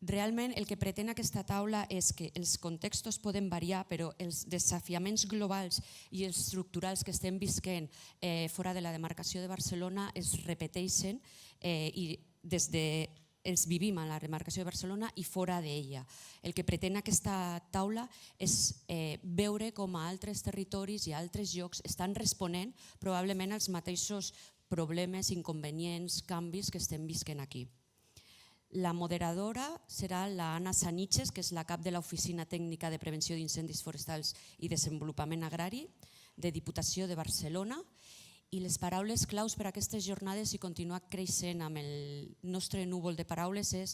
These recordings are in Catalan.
Realment el que pretén aquesta taula és que els contextos poden variar, però els desafiaments globals i els estructurals que estem visquent fora de la demarcació de Barcelona es repeteixen i des de els vivim a la demarcació de Barcelona i fora d'ella. El que pretén aquesta taula és veure com a altres territoris i altres llocs estan responent probablement als mateixos problemes, inconvenients, canvis que estem visquent aquí. La moderadora serà la Anna Saniches, que és la cap de l'Oficina Tècnica de Prevenció d'Incendis Forestals i Desenvolupament Agrari de Diputació de Barcelona. I les paraules claus per a aquestes jornades i continuar creixent amb el nostre núvol de paraules és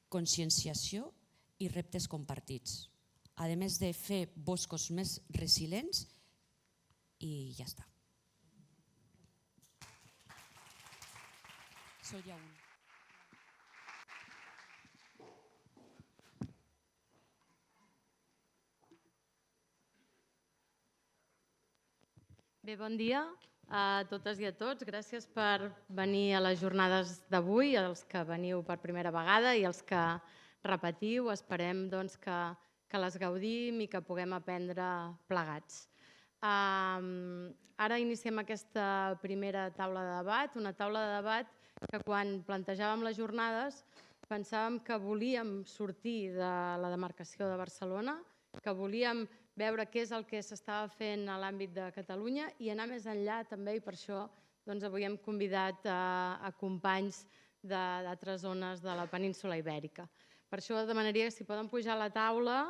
conscienciació i reptes compartits. A més de fer boscos més resilients i ja està. Soy ya un. Bé, bon dia a totes i a tots. Gràcies per venir a les jornades d'avui, els que veniu per primera vegada i els que repetiu. Esperem que les gaudim i que puguem aprendre plegats. Ara iniciem aquesta primera taula de debat, una taula de debat que quan plantejàvem les jornades pensàvem que volíem sortir de la demarcació de Barcelona, que volíem veure què és el que s'estava fent a l'àmbit de Catalunya i anar més enllà també, i per això avui hem convidat a companys d'altres zones de la península Ibèrica. Per això demanaria que si poden pujar a la taula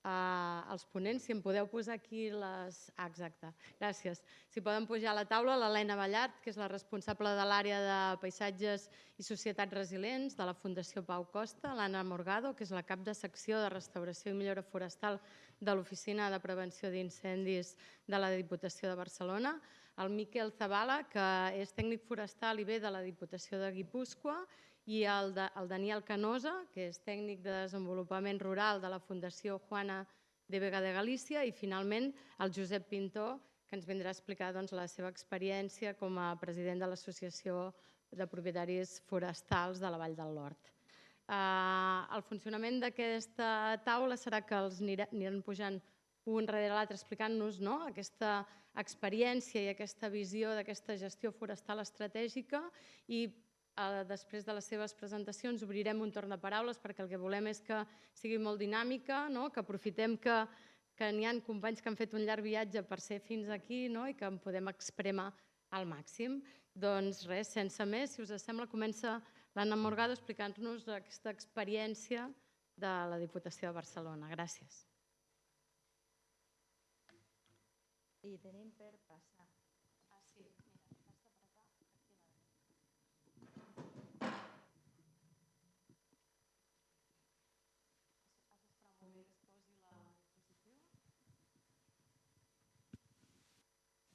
els ponents, si em podeu posar aquí les... Exacte, gràcies. Si poden pujar a la taula l'Helena Ballart, que és la responsable de l'àrea de paisatges i societats resilients de la Fundació Pau Costa, l'Anna Morgado, que és la cap de secció de restauració i millora forestal de l'Oficina de Prevenció d'Incendis de la Diputació de Barcelona, el Miquel Zabala, que és tècnic forestal i ve de la Diputació de Guipúscoa, i el Daniel Canosa, que és tècnic de desenvolupament rural de la Fundació Juana de Vega de Galícia, i finalment el Josep Pintó, que ens vindrà a explicar la seva experiència com a president de l'Associació de Propietaris Forestals de la Vall del Lord. El funcionament d'aquesta taula serà que els aniran pujant un darrere l'altre explicant-nos aquesta experiència i aquesta visió d'aquesta gestió forestal estratègica i després de les seves presentacions obrirem un torn de paraules perquè el que volem és que sigui molt dinàmica, que aprofitem que n'hi ha companys que han fet un llarg viatge per ser fins aquí i que en podem exprémer al màxim. Doncs res, sense més, si us sembla, comença l'Anna Morgado explicant-nos aquesta experiència de la Diputació de Barcelona. Gràcies. I tenim per passar.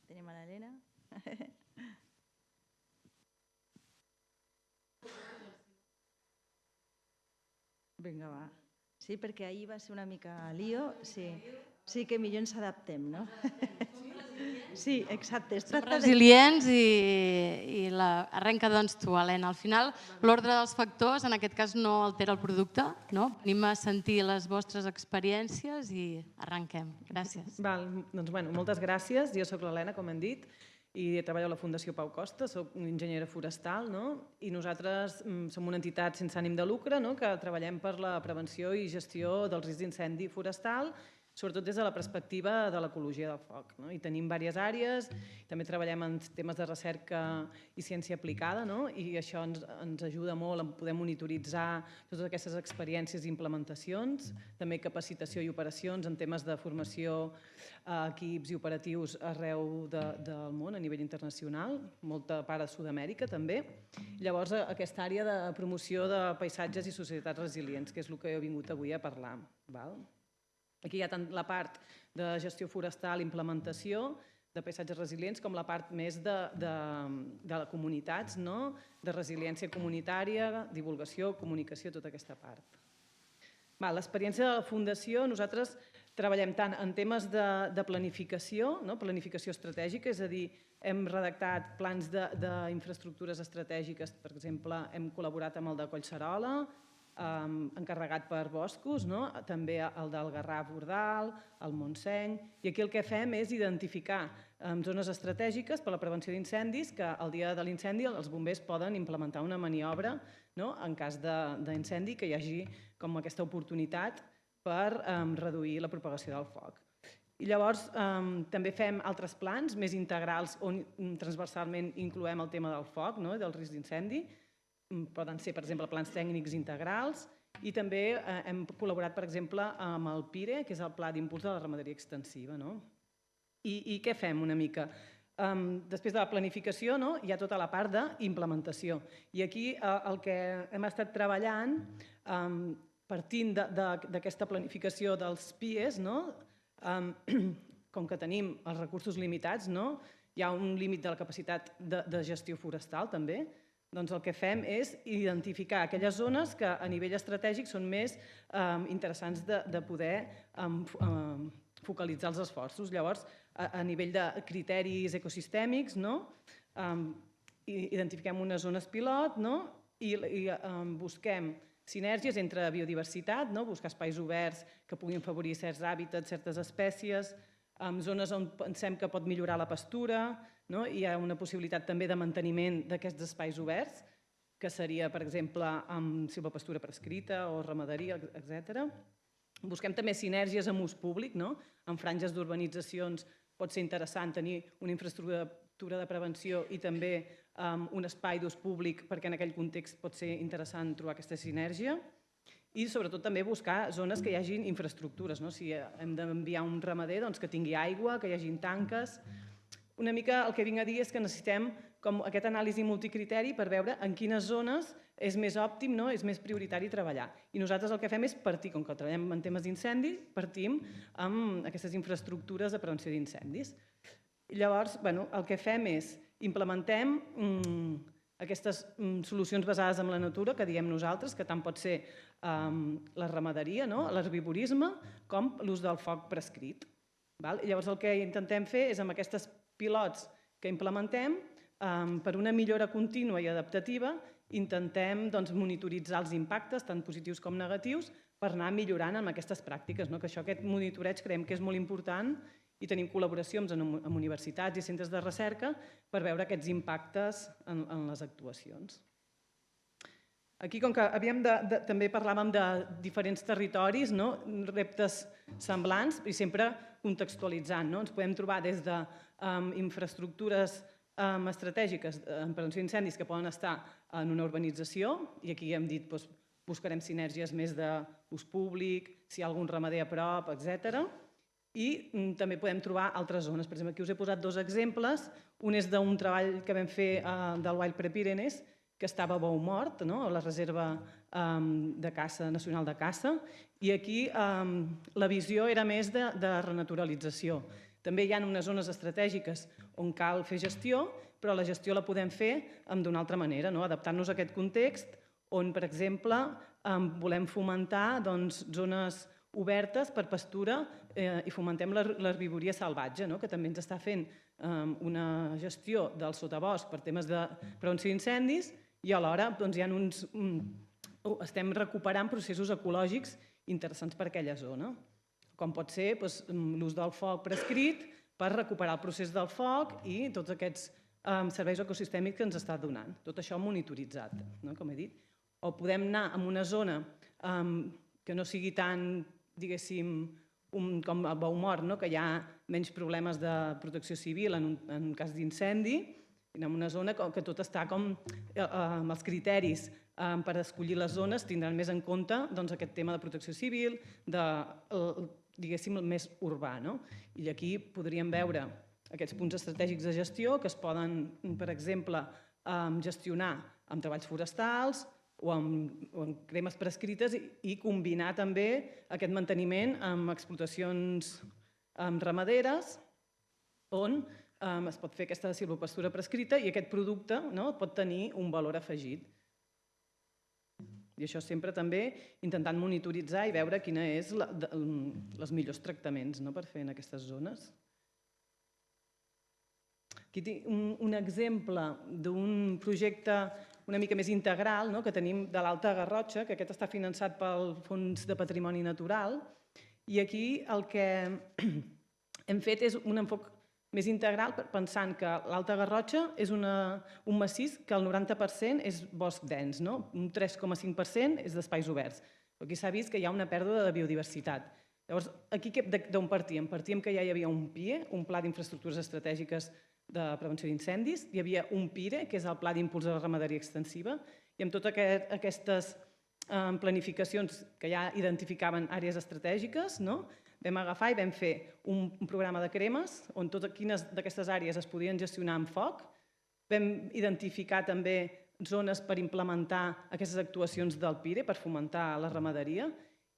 Tenim a l'Helena. Vinga, va. Sí, perquè ahir va ser una mica lío. Sí que millor ens adaptem, no? Sí, exacte. Som resilients i arrenca tu, Helena. Al final, l'ordre dels factors, en aquest cas, no altera el producte. Venim a sentir les vostres experiències i arrenquem. Gràcies. Doncs moltes gràcies. Jo soc l'Helena, com hem dit, i treballo a la Fundació Pau Costa, soc enginyera forestal i nosaltres som una entitat sense ànim de lucre que treballem per la prevenció i gestió dels riscs d'incendi forestal, sobretot des de la perspectiva de l'ecologia del foc. I tenim diverses àrees, també treballem en temes de recerca i ciència aplicada i això ens ajuda molt a poder monitoritzar totes aquestes experiències i implementacions, també capacitació i operacions en temes de formació a equips i operatius arreu del món a nivell internacional, molta part a Sud-amèrica també. Llavors aquesta àrea de promoció de paisatges i societats resilients, que és el que he vingut avui a parlar. Aquí hi ha tant la part de gestió forestal, implementació de paisatges resilients, com la part més de comunitats, de resiliència comunitària, divulgació, comunicació, tota aquesta part. L'experiència de la Fundació, nosaltres treballem tant en temes de planificació, planificació estratègica, és a dir, hem redactat plans d'infraestructures estratègiques, per exemple, hem col·laborat amb el de Collserola, encarregat per boscos, també el del Garraf-Bordal, el Montseny, i aquí el que fem és identificar zones estratègiques per a la prevenció d'incendis que el dia de l'incendi els bombers poden implementar una maniobra en cas d'incendi, que hi hagi com aquesta oportunitat per reduir la propagació del foc. I llavors també fem altres plans més integrals on transversalment incloem el tema del foc i del risc d'incendi. Poden ser, per exemple, plans tècnics integrals i també hem col·laborat, per exemple, amb el PIRE, que és el Pla d'Impuls de la Ramaderia Extensiva. I què fem una mica? Després de la planificació hi ha tota la part d'implementació. I aquí el que hem estat treballant, partint d'aquesta planificació dels PIEs, com que tenim els recursos limitats, hi ha un límit de la capacitat de gestió forestal també, doncs el que fem és identificar aquelles zones que a nivell estratègic són més interessants de poder focalitzar els esforços. Llavors, a nivell de criteris ecosistèmics, identifiquem unes zones pilot i busquem sinergies entre biodiversitat, buscar espais oberts que puguin afavorir certs hàbitats, certes espècies, zones on pensem que pot millorar la pastura, hi ha una possibilitat també de manteniment d'aquests espais oberts, que seria, per exemple, amb silvopastura prescrita o ramaderia, etc. Busquem també sinergies amb ús públic, en franges d'urbanitzacions pot ser interessant tenir una infraestructura de prevenció i també un espai d'ús públic perquè en aquell context pot ser interessant trobar aquesta sinergia. I sobretot també buscar zones que hi hagi infraestructures. Si hem d'enviar un ramader, que tingui aigua, que hi hagi tanques. Una mica el que vinc a dir és que necessitem aquest anàlisi multicriteri per veure en quines zones és més òptim, és més prioritari treballar. I nosaltres el que fem és partir, com que treballem en temes d'incendi, partim amb aquestes infraestructures de prevenció d'incendis. Llavors, el que fem és implementem aquestes solucions basades en la natura, que diem nosaltres, que tant pot ser la ramaderia, l'herbivorisme, com l'ús del foc prescrit. Llavors el que intentem fer és amb aquestes pilots que implementem, per una millora contínua i adaptativa, intentem monitoritzar els impactes, tant positius com negatius, per anar millorant amb aquestes pràctiques. Aquest monitoreig creiem que és molt important i tenim col·laboracions amb universitats i centres de recerca per veure aquests impactes en les actuacions. Aquí, com que també parlàvem de diferents territoris, reptes semblants i sempre contextualitzant. Ens podem trobar des d'infraestructures estratègiques en prevenció d'incendis que poden estar en una urbanització, i aquí hem dit que buscarem sinergies més d'ús públic, si hi ha algun ramader a prop, etc. I també podem trobar altres zones. Per exemple, aquí us he posat dos exemples. Un és d'un treball que vam fer del Wild Pre-Pyrenees, que estava a Boumort, a la Reserva Nacional de Caça, i aquí la visió era més de renaturalització. També hi ha unes zones estratègiques on cal fer gestió, però la gestió la podem fer d'una altra manera, adaptant-nos a aquest context on, per exemple, volem fomentar zones obertes per pastura i fomentem l'herbivoria salvatge, que també ens està fent una gestió del sotabosc per temes de prevenció d'incendis i alhora estem recuperant processos ecològics interessants per a aquella zona, com pot ser l'ús del foc prescrit per recuperar el procés del foc i tots aquests serveis ecosistèmics que ens està donant. Tot això monitoritzat, com he dit. O podem anar a una zona que no sigui tan, diguéssim, com a Boumort, que hi ha menys problemes de protecció civil en un cas d'incendi, i en una zona que tot està com amb els criteris per escollir les zones tindran més en compte aquest tema de protecció civil, diguéssim, més urbà. I aquí podríem veure aquests punts estratègics de gestió que es poden, per exemple, gestionar amb treballs forestals o amb cremes prescrites i combinar també aquest manteniment amb explotacions ramaderes on es pot fer aquesta silvopastura prescrita i aquest producte pot tenir un valor afegit. I això sempre també intentant monitoritzar i veure quins són els millors tractaments per fer en aquestes zones. Aquí tinc un exemple d'un projecte una mica més integral, que tenim de l'Alta Garrotxa, que aquest està finançat pel Fons de Patrimoni Natural, i aquí el que hem fet és un enfoc més integral pensant que l'Alta Garrotxa és un massís que el 90% és bosc dens, un 3,5% és d'espais oberts. Aquí s'ha vist que hi ha una pèrdua de biodiversitat. Llavors, aquí d'on partíem? Partíem que ja hi havia un PIE, un Pla d'Infraestructures Estratègiques de Prevenció d'Incendis, hi havia un PIRE, que és el Pla d'Impuls de la Ramaderia Extensiva, i amb totes aquestes planificacions que ja identificaven àrees estratègiques, vam agafar i vam fer un programa de cremes on totes quines d'aquestes àrees es podien gestionar amb foc. Vam identificar també zones per implementar aquestes actuacions del PIRE per fomentar la ramaderia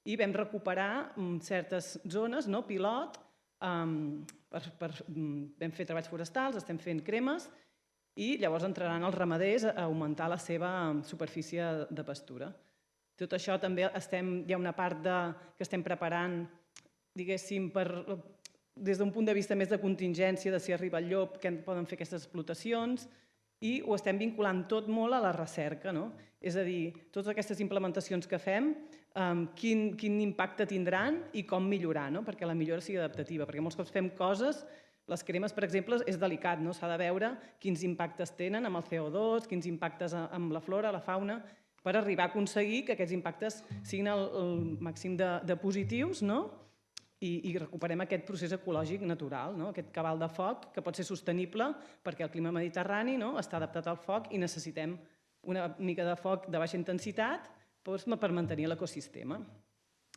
i vam recuperar certes zones, pilot, vam fer treballs forestals, estem fent cremes i llavors entraran els ramaders a augmentar la seva superfície de pastura. Tot això també hi ha una part que estem preparant, diguéssim, des d'un punt de vista més de contingència, de si arriba el llop, que poden fer aquestes explotacions, i ho estem vinculant tot molt a la recerca. És a dir, totes aquestes implementacions que fem, quin impacte tindran i com millorar, perquè la millora sigui adaptativa, perquè molts cops fem coses, les cremes, per exemple, és delicat, s'ha de veure quins impactes tenen amb el CO2, quins impactes amb la flora, la fauna, per arribar a aconseguir que aquests impactes siguin el màxim de positius, i recuperem aquest procés ecològic natural, aquest cabal de foc que pot ser sostenible perquè el clima mediterrani està adaptat al foc i necessitem una mica de foc de baixa intensitat per mantenir l'ecosistema.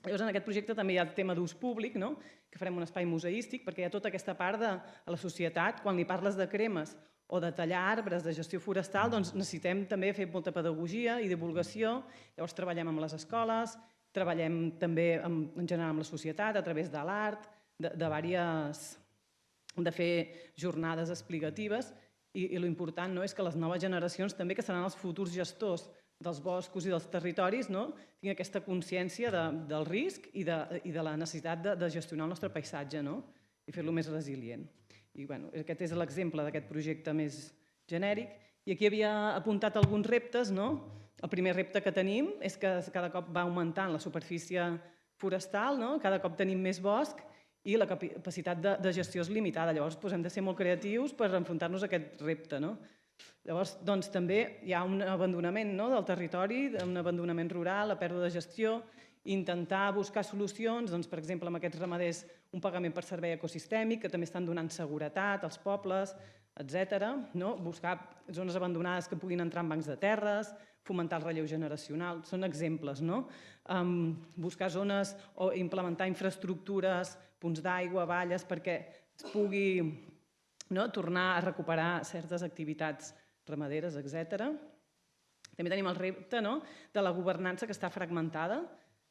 Llavors, en aquest projecte també hi ha el tema d'ús públic, que farem un espai museístic, perquè hi ha tota aquesta part de la societat, quan li parles de cremes o de tallar arbres, de gestió forestal, doncs necessitem també fer molta pedagogia i divulgació. Llavors treballem amb les escoles, treballem també en general amb la societat a través de l'art, de fer jornades explicatives i l'important és que les noves generacions també, que seran els futurs gestors dels boscos i dels territoris, tinguin aquesta consciència del risc i de la necessitat de gestionar el nostre paisatge i fer-lo més resilient. I aquest és l'exemple d'aquest projecte més genèric. I aquí havia apuntat alguns reptes. El primer repte que tenim és que cada cop va augmentant la superfície forestal, cada cop tenim més bosc i la capacitat de gestió és limitada. Llavors hem de ser molt creatius per enfrontar-nos a aquest repte. Llavors també hi ha un abandonament del territori, un abandonament rural, la pèrdua de gestió, intentar buscar solucions, per exemple, amb aquests ramaders, un pagament per servei ecosistèmic, que també estan donant seguretat als pobles, etc. Buscar zones abandonades que puguin entrar en bancs de terres, fomentar el relleu generacional, són exemples. Buscar zones o implementar infraestructures, punts d'aigua, valles, perquè es pugui tornar a recuperar certes activitats ramaderes, etc. També tenim el repte de la governança que està fragmentada,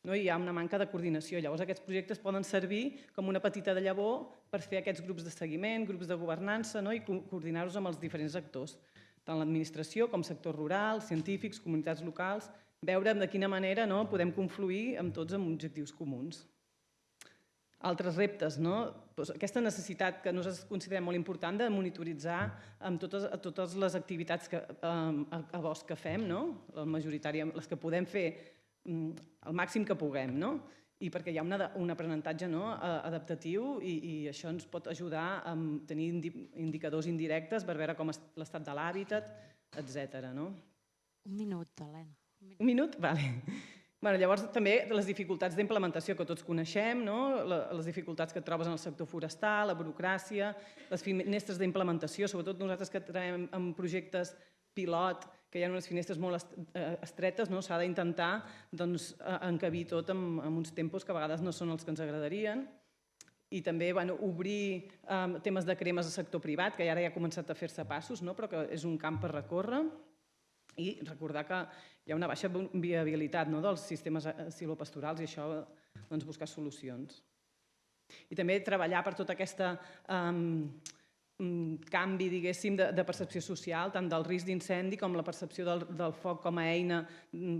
hi ha una manca de coordinació. Llavors aquests projectes poden servir com una petita de llavor per fer aquests grups de seguiment, grups de governança i coordinar-los amb els diferents actors, tant l'administració com sector rural, científics, comunitats locals, veure de quina manera podem confluir amb tots amb objectius comuns. Altres reptes, aquesta necessitat que nosaltres considerem molt important de monitoritzar amb totes les activitats a bosc que fem, majoritàriament les que podem fer el màxim que puguem, i perquè hi ha un aprenentatge adaptatiu i això ens pot ajudar a tenir indicadors indirectes per veure com és l'estat de l'hàbitat, etc. Un minut, Helena. Un minut? Vale. Llavors també les dificultats d'implementació que tots coneixem, les dificultats que et trobes en el sector forestal, la burocràcia, les finestres d'implementació, sobretot nosaltres que treballem en projectes pilot, que hi ha unes finestres molt estretes, s'ha d'intentar encabir tot amb uns tempos que a vegades no són els que ens agradarien. I també obrir temes de cremes al sector privat, que ara ja ha començat a fer-se passos, però que és un camp per recórrer. I recordar que hi ha una baixa viabilitat dels sistemes silvopastorals i això, buscar solucions. I també treballar per tota aquesta canvi, diguéssim, de percepció social, tant del risc d'incendi com la percepció del foc com a eina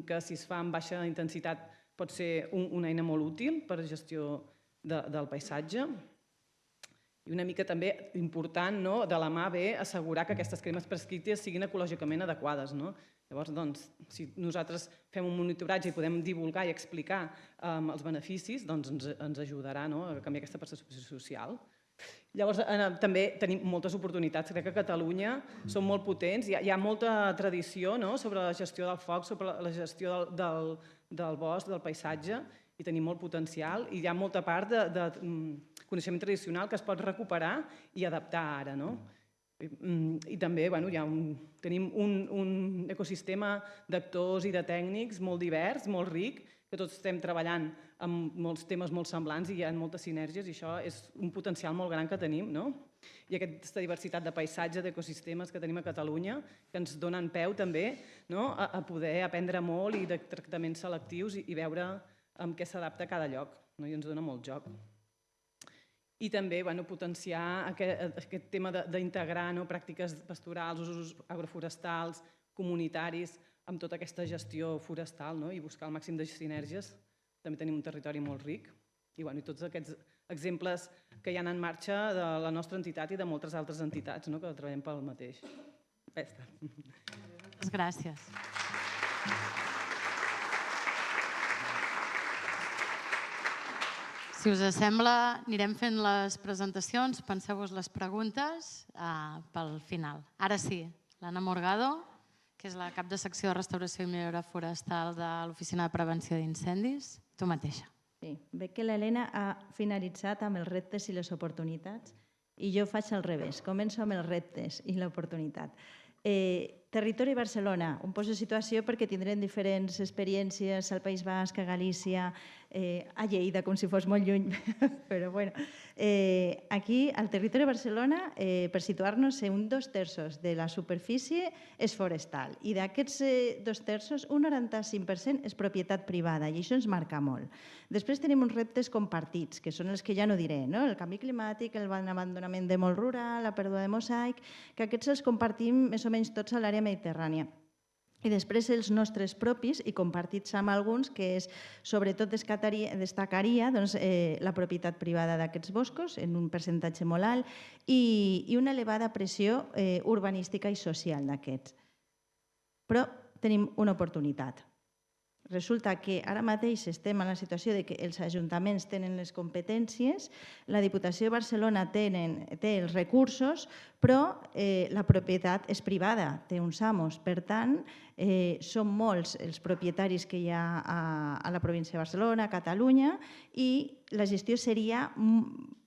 que, si es fa amb baixa intensitat, pot ser una eina molt útil per a gestió del paisatge. I una mica també important, de la mà ve assegurar que aquestes cremes prescrites siguin ecològicament adequades. Llavors, doncs, si nosaltres fem un monitoratge i podem divulgar i explicar els beneficis, doncs ens ajudarà a canviar aquesta percepció social. Llavors, també tenim moltes oportunitats. Crec que a Catalunya som molt potents. Hi ha molta tradició sobre la gestió del foc, sobre la gestió del bosc, del paisatge, i tenim molt potencial. I hi ha molta part de coneixement tradicional que es pot recuperar i adaptar ara. I també tenim un ecosistema d'actors i de tècnics molt divers, molt ric, que tots estem treballant amb molts temes molt semblants i hi ha moltes sinergies, i això és un potencial molt gran que tenim. I aquesta diversitat de paisatge, d'ecosistemes que tenim a Catalunya, que ens donen peu també a poder aprendre molt i de tractaments selectius i veure amb què s'adapta a cada lloc, i ens dona molt joc. I també potenciar aquest tema d'integrar pràctiques pastorals, usos agroforestals, comunitaris, amb tota aquesta gestió forestal i buscar el màxim de sinergies. També tenim un territori molt ric i tots aquests exemples que hi ha en marxa de la nostra entitat i de moltes altres entitats que treballem pel mateix. Moltes gràcies. Si us sembla, anirem fent les presentacions. Penseu-vos les preguntes pel final. Ara sí, l'Anna Morgado, que és la cap de secció de restauració i millora forestal de l'Oficina de Prevenció d'Incendis. Tu mateixa. Sí, veig que l'Helena ha finalitzat amb els reptes i les oportunitats i jo faig al revés. Començo amb els reptes i l'oportunitat. Territori Barcelona, un poso de situació perquè tindrem diferents experiències al País Basc, a Galícia, a Lleida, com si fos molt lluny, però bueno. Aquí, al territori de Barcelona, per situar-nos, un 2/3 de la superfície és forestal i d'aquests 2/3, un 95% és propietat privada i això ens marca molt. Després tenim uns reptes compartits, que són els que ja no diré, el canvi climàtic, l'abandonament de món rural, la pèrdua de mosaic, que aquests els compartim més o menys tots a l'àrea mediterrània. I després els nostres propis i compartits amb alguns, que és, sobretot destacaria la propietat privada d'aquests boscos en un percentatge molt alt i una elevada pressió urbanística i social d'aquests. Però tenim una oportunitat. Resulta que ara mateix estem en la situació que els ajuntaments tenen les competències, la Diputació de Barcelona té els recursos, però la propietat és privada, té uns amos. Per tant, són molts els propietaris que hi ha a la província de Barcelona, a Catalunya, i la gestió seria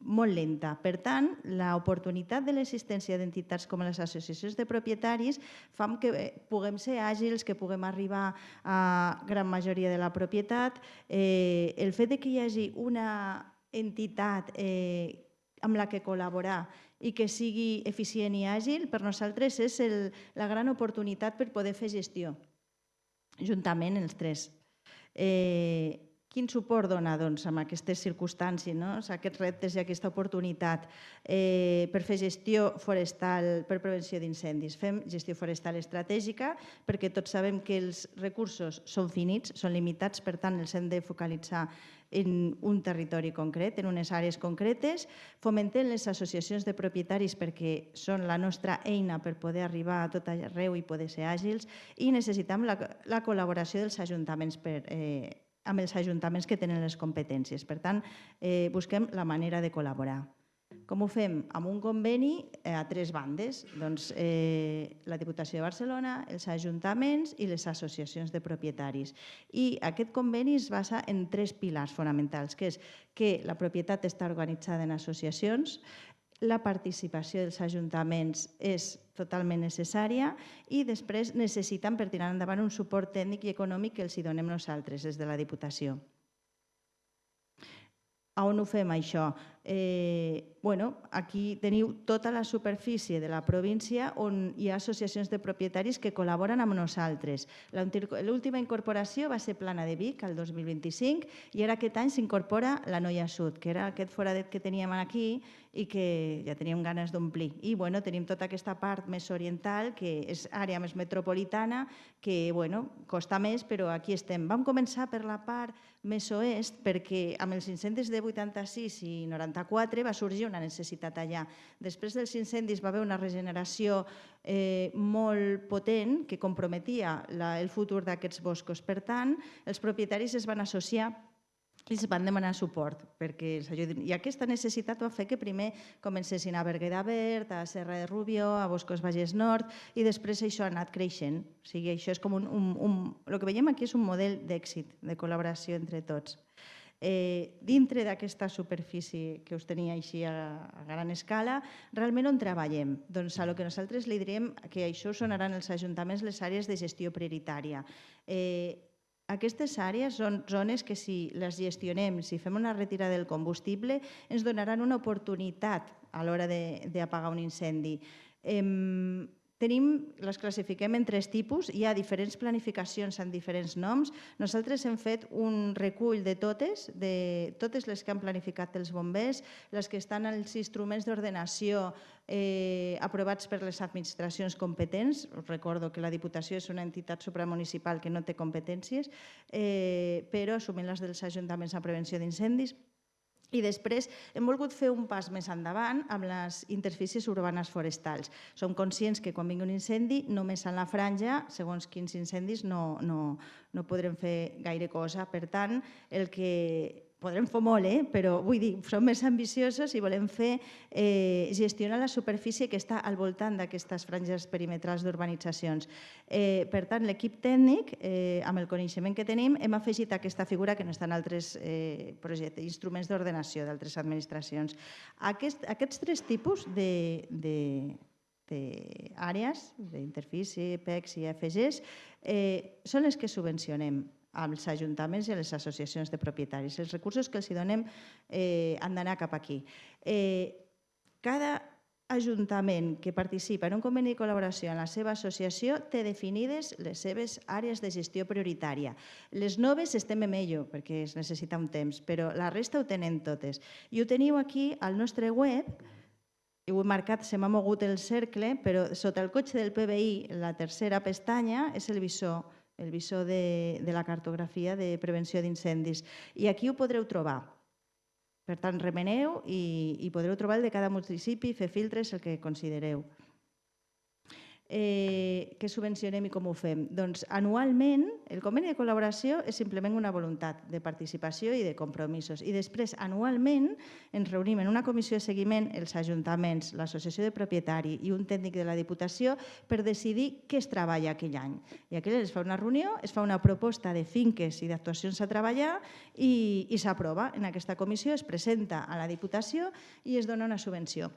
molt lenta. Per tant, l'oportunitat de l'existència d'entitats com les associacions de propietaris fa que puguem ser àgils, que puguem arribar a gran majoria de la propietat. El fet que hi hagi una entitat amb la que col·laborar i que sigui eficient i àgil, per nosaltres és la gran oportunitat per poder fer gestió, juntament els tres. Quin suport dona amb aquestes circumstàncies, aquests reptes i aquesta oportunitat per fer gestió forestal per prevenció d'incendis? Fem gestió forestal estratègica perquè tots sabem que els recursos són finits, són limitats, per tant els hem de focalitzar en un territori concret, en unes àrees concretes. Fomentem les associacions de propietaris perquè són la nostra eina per poder arribar a tot arreu i poder ser àgils, i necessitem la col·laboració dels ajuntaments amb els ajuntaments que tenen les competències. Per tant, busquem la manera de col·laborar. Com ho fem? Amb un conveni a tres bandes, la Diputació de Barcelona, els ajuntaments i les associacions de propietaris. I aquest conveni es basa en tres pilars fonamentals, que és que la propietat està organitzada en associacions, la participació dels ajuntaments és totalment necessària i després necessiten per tirar endavant un suport tècnic i econòmic que els donem nosaltres des de la Diputació. A on ho fem, això? Aquí teniu tota la superfície de la província on hi ha associacions de propietaris que col·laboren amb nosaltres. L'última incorporació va ser Plana de Vic, el 2025, i ara aquest any s'incorpora la Noia Sud, que era aquest foradet que teníem aquí i que ja teníem ganes d'omplir. I tenim tota aquesta part més oriental, que és àrea més metropolitana, que costa més, però aquí estem. Vam començar per la part més oest perquè amb els incendis de 86 i 94 94 va sorgir una necessitat allà. Després dels incendis va haver una regeneració molt potent que comprometia el futur d'aquests boscos. Per tant, els propietaris es van associar i es van demanar suport perquè els ajudin. I aquesta necessitat va fer que primer comencessin a Berguedà Verd, a Serra de Rubió, a Boscos Vallès Nord, i després això ha anat creixent. O sigui, això és com el que veiem aquí és un model d'èxit, de col·laboració entre tots. Dintre d'aquesta superfície que us tenia així a gran escala, realment on treballem? Doncs a lo que nosaltres li direm que això sonaran els ajuntaments les àrees de gestió prioritària. Aquestes àrees són zones que si les gestionem, si fem una retirada del combustible, ens donaran una oportunitat a l'hora d'apagar un incendi. Les classifiquem en 3 tipus, hi ha diferents planificacions amb diferents noms. Nosaltres hem fet un recull de totes les que han planificat els bombers, les que estan als instruments d'ordenació aprovats per les administracions competents. Us recordo que la Diputació és una entitat supramunicipal que no té competències, però assumint les dels ajuntaments en prevenció d'incendis. I després hem volgut fer un pas més endavant amb les interfícies urbanes forestals. Som conscients que quan vingui un incendi, només en la franja, segons quins incendis, no podrem fer gaire cosa. Per tant, el que podrem fer molt, però vull dir, som més ambiciosos i volem fer gestionar la superfície que està al voltant d'aquestes franges perimetrals d'urbanitzacions. Per tant, l'equip tècnic, amb el coneixement que tenim, hem afegit aquesta figura que no està en altres projectes, instruments d'ordenació d'altres administracions. Aquests 3 tipus d'àrees, d'interfície, PECs i FGs, són les que subvencionem als ajuntaments i a les associacions de propietaris. Els recursos que els donem han d'anar cap aquí. Cada ajuntament que participa en un conveni de col·laboració en la seva associació té definides les seves àrees de gestió prioritària. Les noves estem en ello, perquè es necessita un temps, però la resta ho tenen totes. I ho teniu aquí al nostre web, ho he marcat, se m'ha mogut el cercle, però sota el cotxe del PBI, la tercera pestanya, és el visor de la cartografia de prevenció d'incendis. I aquí ho podreu trobar. Per tant, remeneu i podreu trobar el de cada municipi, fer filtres, el que considereu. Què subvencionem i com ho fem? Doncs anualment el conveni de col·laboració és simplement una voluntat de participació i de compromisos. I després, anualment, ens reunim en una comissió de seguiment els ajuntaments, l'associació de propietari i un tècnic de la Diputació per decidir què es treballa aquell any. I aquell es fa una reunió, es fa una proposta de finques i d'actuacions a treballar i s'aprova. En aquesta comissió es presenta a la Diputació i es dona una subvenció.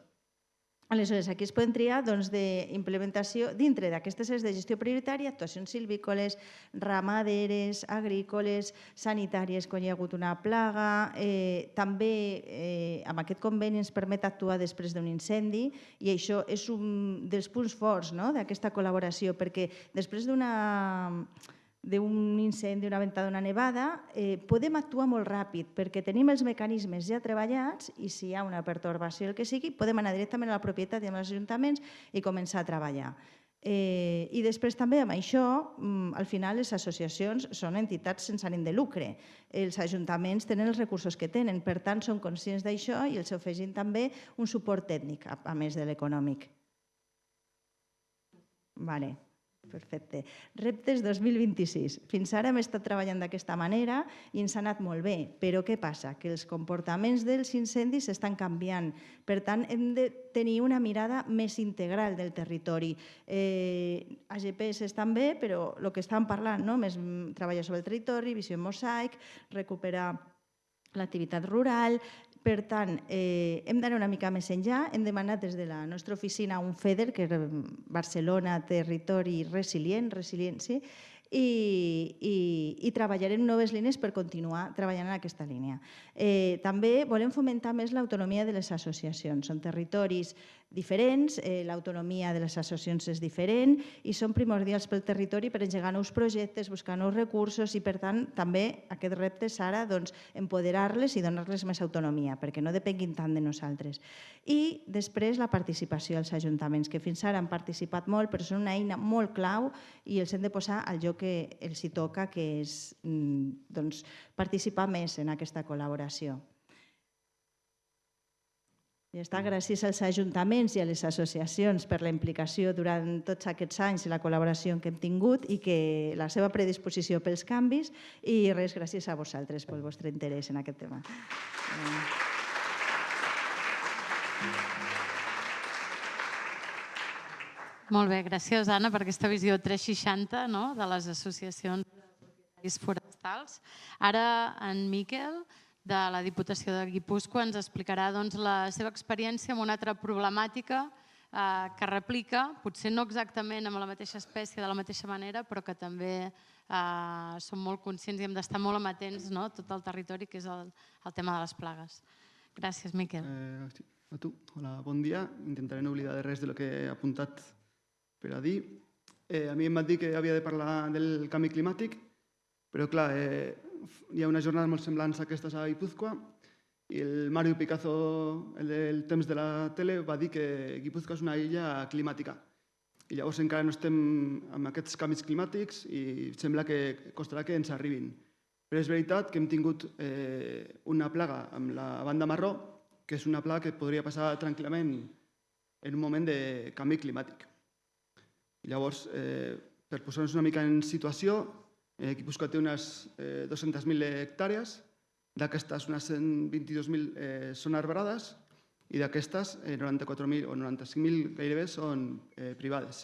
Aleshores, aquí es poden triar d'implementació dintre d'aquestes àrees de gestió prioritària, actuacions silvícoles, ramaderes, agrícoles, sanitàries quan hi ha hagut una plaga. També amb aquest conveni ens permet actuar després d'un incendi i això és un dels punts forts d'aquesta col·laboració, perquè després d'un incendi, una ventada, una nevada, podem actuar molt ràpid perquè tenim els mecanismes ja treballats i si hi ha una pertorbació, el que sigui, podem anar directament a la propietat i amb els ajuntaments i començar a treballar. I després també amb això, al final les associacions són entitats sense ànim de lucre. Els ajuntaments tenen els recursos que tenen, per tant són conscients d'això i els afegim també un suport tècnic, a més de l'econòmic. Vale. Perfecte. Reptes 2026. Fins ara hem estat treballant d'aquesta manera i ens ha anat molt bé, però què passa? Que els comportaments dels incendis estan canviant. Per tant, hem de tenir una mirada més integral del territori. AGPs estan bé, però el que estàvem parlant, més treballar sobre el territori, visió en mosaic, recuperar l'activitat rural. Per tant, hem d'anar una mica més enllà. Hem demanat des de la nostra oficina un FEDER, que és Barcelona Territori Resilient, sí, i treballarem noves línies per continuar treballant en aquesta línia. També volem fomentar més l'autonomia de les associacions. Són territoris diferents, l'autonomia de les associacions és diferent i són primordials pel territori per engegar nous projectes, buscar nous recursos i, per tant, també aquest repte és ara empoderar-les i donar-les més autonomia perquè no depenguin tant de nosaltres. I després la participació als ajuntaments, que fins ara han participat molt però són una eina molt clau i els hem de posar al lloc que els hi toca, que és participar més en aquesta col·laboració. I està gràcies als ajuntaments i a les associacions per la implicació durant tots aquests anys i la col·laboració que hem tingut i que la seva predisposició pels canvis i res, gràcies a vosaltres pel vostre interès en aquest tema. Molt bé, gràcies, Anna, per aquesta visió 360 de les associacions forestals. Ara en Miquel, de la Diputació de Guipúscoa, ens explicarà la seva experiència amb una altra problemàtica que replica, potser no exactament amb la mateixa espècie de la mateixa manera, però que també som molt conscients i hem d'estar molt amatents a tot el territori, que és el tema de les plagues. Gràcies, Miquel. A tu. Hola, bon dia. Intentaré no oblidar de res del que he apuntat per a dir. A mi em van dir que havia de parlar del canvi climàtic, però clar, hi ha unes jornades molt semblants a aquestes a Guipúscoa i el Mario Picazo, el del temps de la tele, va dir que Guipúscoa és una illa climàtica. I llavors encara no estem amb aquests canvis climàtics i sembla que costarà que ens arribin. Però és veritat que hem tingut una plaga amb la banda marró, que és una plaga que podria passar tranquil·lament en un moment de canvi climàtic. Llavors, per posar-nos una mica en situació, Guipúscoa té unes 200.000 hectàrees, d'aquestes unes 122.000 són arbrades i d'aquestes 94.000 o 95.000 gairebé són privades.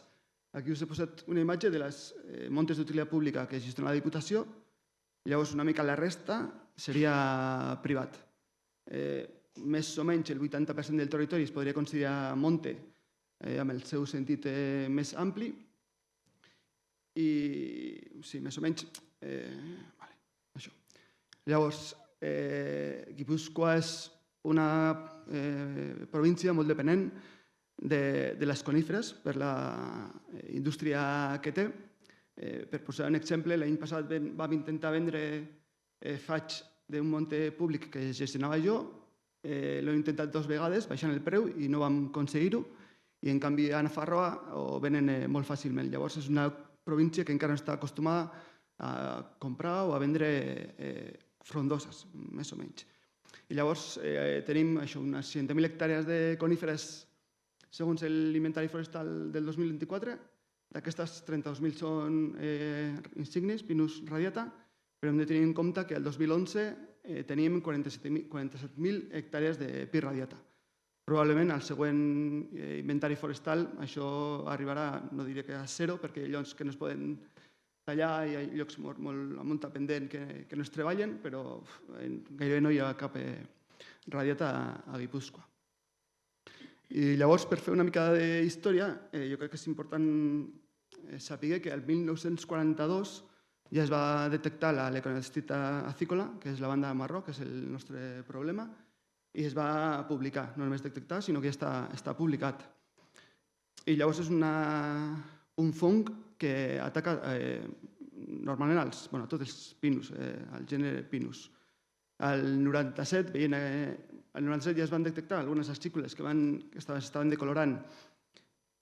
Aquí us he posat una imatge de les montes d'utilitat pública que gestiona la Diputació, llavors una mica la resta seria privat. Més o menys el 80% del territori es podria considerar monte amb el seu sentit més ampli, i sí, més o menys, això. Llavors, Guipúscoa és una província molt dependent de les coníferes per la indústria que té. Per posar un exemple, l'any passat vam intentar vendre faig d'un monte públic que gestionava jo, l'hem intentat 2 vegades, baixant el preu i no vam aconseguir-ho, i en canvi a Nafarroa ho venen molt fàcilment. Llavors és una província que encara no està acostumada a comprar o a vendre frondoses, més o menys. I llavors tenim unes 60.000 hectàrees de coníferes segons l'Inventari Forestal del 2024. D'aquestes 32.000 són insignis, Pinus radiata, però hem de tenir en compte que el 2011 teníem 47.000 hectàrees de Pi radiata. Probablement al següent inventari forestal això arribarà, no diré que a 0, perquè hi ha llocs que no es poden tallar i hi ha llocs amb molta pendent que no es treballen, però gairebé no hi ha cap radiata a Guipúscoa. I llavors, per fer una mica d'història, jo crec que és important saber que el 1942 ja es va detectar l'econestita acícola, que és la banda marró, que és el nostre problema, i es va publicar, no només detectar, sinó que ja està publicat. I llavors és un fong que ataca normalment a tots els pinus, el gènere pinus. El 97 ja es van detectar algunes estícules que estaven decolorant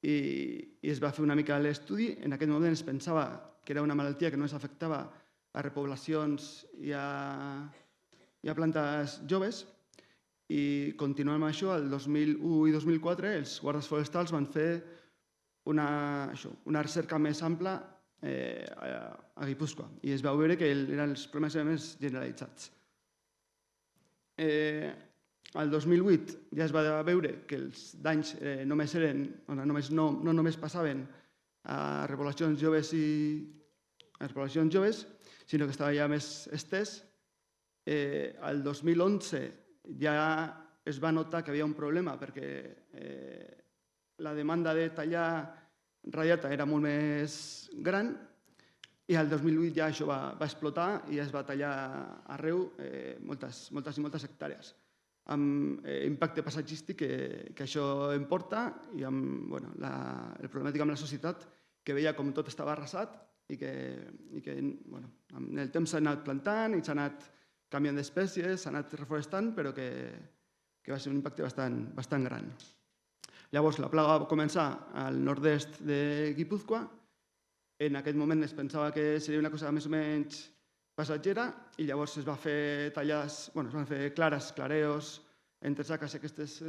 i es va fer una mica l'estudi. En aquest moment es pensava que era una malaltia que només afectava a repoblacions i a plantes joves. I continuant amb això, el 2001 i 2004 els guardes forestals van fer una recerca més ampla a Guipúscoa i es va veure que eren els problemes més generalitzats. El 2008 ja es va veure que els danys no només passaven a repoblacions joves, sinó que estava ja més estès. El 2011 ja es va notar que hi havia un problema perquè la demanda de tallar radiata era molt més gran i el 2008 ja això va explotar i es va tallar arreu moltes i moltes hectàrees amb impacte paisatgístic que això em porta i amb la problemàtica amb la societat que veia com tot estava arrasat i que amb el temps s'ha anat plantant i s'ha anat canviant d'espècies, s'ha anat reforestant, però que va ser un impacte bastant gran. Llavors, la plaga va començar al nord-est de Guipúscoa. En aquest moment es pensava que seria una cosa més o menys passatgera i llavors es va fer tallades, es van fer clareos entresaques aquestes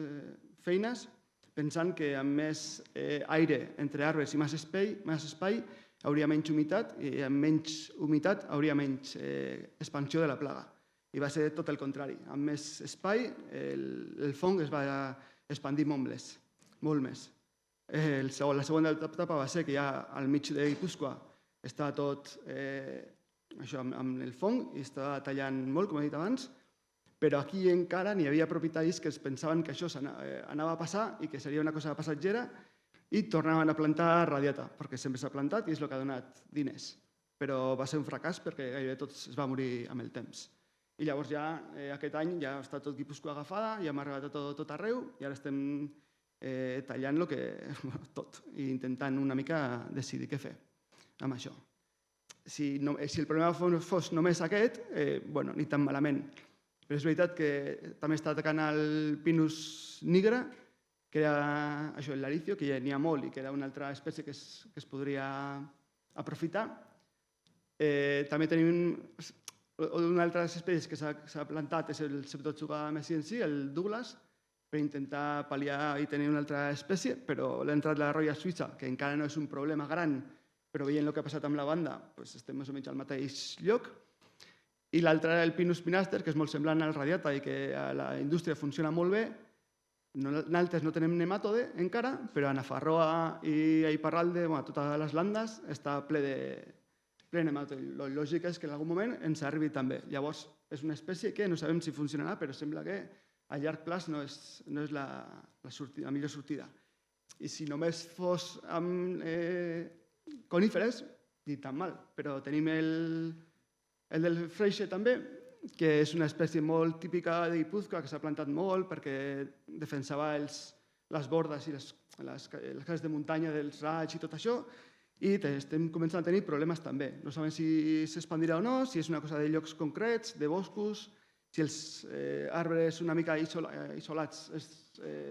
feines, pensant que amb més aire entre arbres i més espai hauria menys humitat i amb menys humitat hauria menys expansió de la plaga. I va ser tot el contrari. Amb més espai el fong es va expandir molt més. La segona etapa va ser que ja al mig de Guipúscoa estava tot amb el fong i estava tallant molt, com he dit abans, però aquí encara n'hi havia propietaris que es pensaven que això anava a passar i que seria una cosa passatgera i tornaven a plantar radiata, perquè sempre s'ha plantat i és el que ha donat diners. Però va ser un fracàs perquè gairebé tot es va morir amb el temps. I llavors ja aquest any ja està tot Guipúscoa agafada, ja hem arribat a tot arreu i ara estem tallant tot i intentant una mica decidir què fer amb això. Si el problema fos només aquest, ni tan malament. Però és veritat que també està atacant el Pinus nigra, que era el laricio, que ja n'hi ha molt i que era una altra espècie que es podria aprofitar. També tenim una altra espècie que s'ha plantat, és el Septotsuga messiensi, el Douglas, per intentar pal·liar i tenir una altra espècie, però l'ha entrat la roia suïssa, que encara no és un problema gran, però veient el que ha passat amb la banda, estem més o menys al mateix lloc. I l'altre era el Pinus pinaster, que és molt semblant al radiata i que a la indústria funciona molt bé. Nosaltres no tenim nemàtode encara, però a Nafarroa i a Iparralde, a totes les landes, està ple de nemàtode. El lògic és que en algun moment ens arribi també. Llavors, és una espècie que no sabem si funcionarà, però sembla que a llarg plaç no és la millor sortida. I si només fos amb coníferes, ni tan mal, però tenim el del freixe també, que és una espècie molt típica de Guipúscoa, que s'ha plantat molt perquè defensava les bordes i les cases de muntanya dels raigs i tot això, i estem començant a tenir problemes també. No sabem si s'expandirà o no, si és una cosa de llocs concrets, de boscos, si els arbres una mica isolats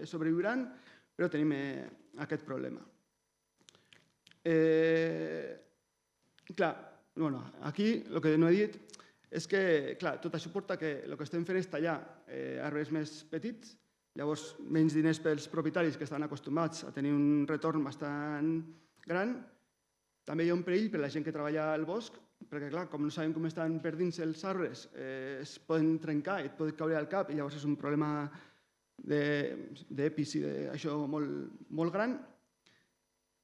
sobreviuran, però tenim aquest problema. Clar, aquí el que no he dit és que tot això porta que el que estem fent és tallar arbres més petits, llavors menys diners pels propietaris que estan acostumats a tenir un retorn bastant gran. També hi ha un perill per a la gent que treballa al bosc, perquè clar, com no sabem com estan perdint-se els arbres, es poden trencar i et pot caure al cap i llavors és un problema d'epis i d'això molt gran.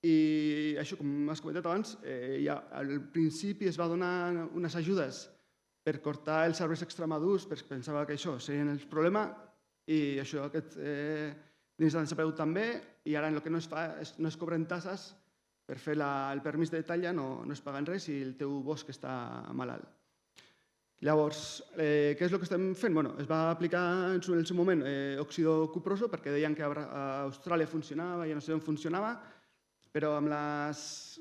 I això, com has comentat abans, al principi es va donar unes ajudes per cortar els arbres extramadurs, perquè pensava que això serien el problema, i això aquest dins l'any s'ha perdut també, i ara el que no es cobren tasses per fer el permís de talla, no es paguen res i el teu bosc està malalt. Llavors, què és el que estem fent? Es va aplicar en el seu moment òxido cuproso perquè deien que a Austràlia funcionava, ja no sé on funcionava, però amb les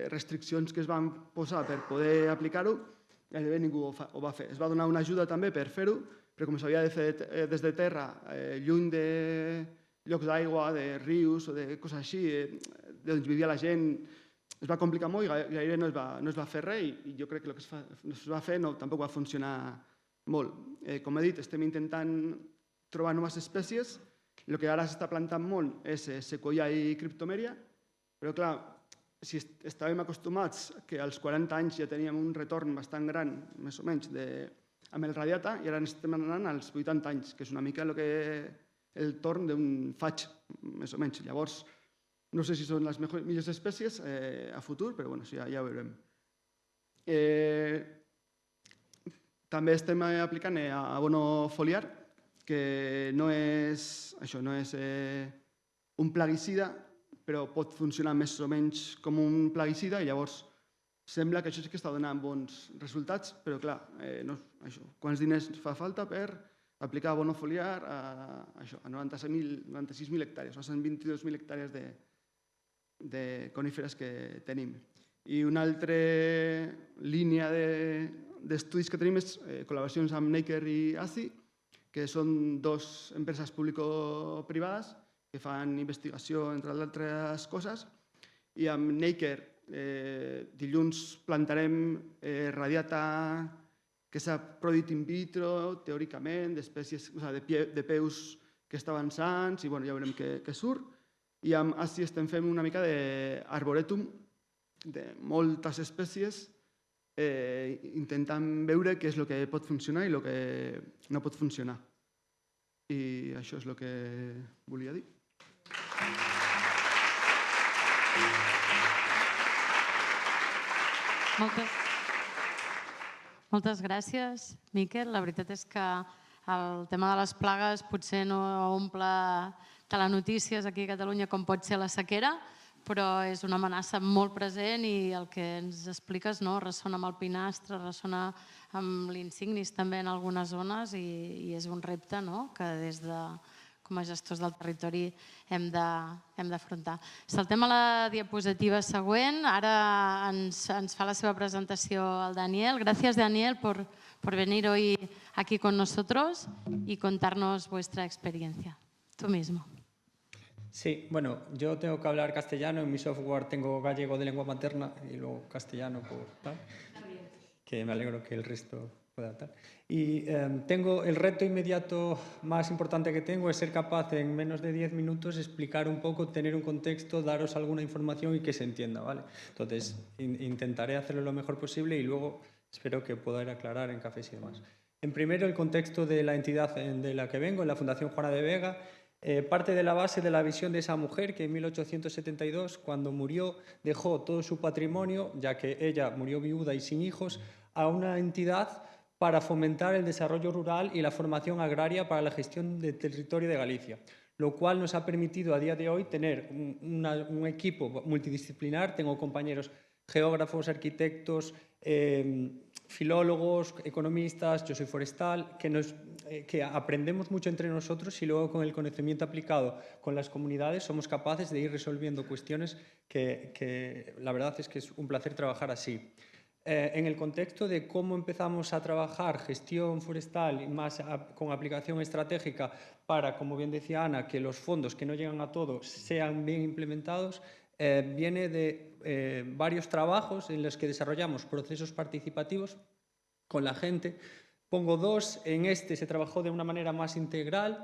restriccions que es van posar per poder aplicar-ho, gairebé ningú ho va fer. Es va donar una ajuda també per fer-ho, però com s'havia de fer des de terra, lluny de llocs d'aigua, de rius o de coses així, d'on vivia la gent, es va complicar molt i gairebé no es va fer res i jo crec que el que es va fer tampoc va funcionar molt. Com he dit, estem intentant trobar noves espècies. El que ara s'està plantant molt és sequoia i cryptomeria, però clar, si estàvem acostumats que als 40 anys ja teníem un retorn bastant gran, més o menys, amb el radiata, i ara estem anant als 80 anys, que és una mica el torn d'un faig, més o menys. Llavors, no sé si són les millors espècies a futur, però bueno, ja ho veurem. També estem aplicant abono foliar, que no és un plaguicida, però pot funcionar més o menys com un plaguicida i llavors sembla que això sí que està donant bons resultats, però clar, quants diners fa falta per aplicar abono foliar a 96.000 hectàrees, o 122.000 hectàrees de coníferes que tenim. I una altra línia d'estudis que tenim és col·laboracions amb Naker i ACI, que són dues empreses público-privades que fan investigació, entre altres coses, i amb Naker dilluns plantarem radiata que s'ha produït in vitro, teòricament, d'espècies, de peus que estaven sans, i bueno, ja veurem què surt. I amb ASI estem fent una mica d'arborètum de moltes espècies, intentant veure què és el que pot funcionar i el que no pot funcionar. I això és el que volia dir. Moltes gràcies, Miquel. La veritat és que el tema de les plagues potser no omple telenotícies aquí a Catalunya com pot ser la sequera, però és una amenaça molt present i el que ens expliques ressona amb el pinastre, ressona amb l'insignis també en algunes zones i és un repte que des de com a gestors del territori hem d'afrontar. Saltem a la diapositiva següent. Ara ens fa la seva presentació el Daniel. Gracias, Daniel, por venir hoy aquí con nosotros y contarnos vuestra experiencia. Tú mismo. Sí, bueno, yo tengo que hablar castellano. En mi software tengo gallego de lengua materna y luego castellano por tal. Que me alegro que el resto pueda tal. Y tengo el reto inmediato más importante que tengo es ser capaz en menos de 10 minutos explicar un poco, tener un contexto, daros alguna información y que se entienda, ¿vale? Entonces, intentaré hacerlo lo mejor posible y luego espero que poder aclarar en cafés y demás. En primero, el contexto de la entidad de la que vengo, en la Fundación Juana de Vega. Parte de la base de la visión de esa mujer que en 1872, cuando murió, dejó todo su patrimonio, ya que ella murió viuda y sin hijos, a una entidad para fomentar el desarrollo rural y la formación agraria para la gestión del territorio de Galicia, lo cual nos ha permitido a día de hoy tener un equipo multidisciplinar. Tengo compañeros geógrafos, arquitectos, filólogos, economistas, yo soy forestal, que aprendemos mucho entre nosotros y luego con el conocimiento aplicado con las comunidades somos capaces de ir resolviendo cuestiones que la verdad es que es un placer trabajar así. En el contexto de cómo empezamos a trabajar gestión forestal y más con aplicación estratégica para, como bien decía Ana, que los fondos que no llegan a todos sean bien implementados, viene de varios trabajos en los que desarrollamos procesos participativos con la gente. Pongo dos. En este se trabajó de una manera más integral,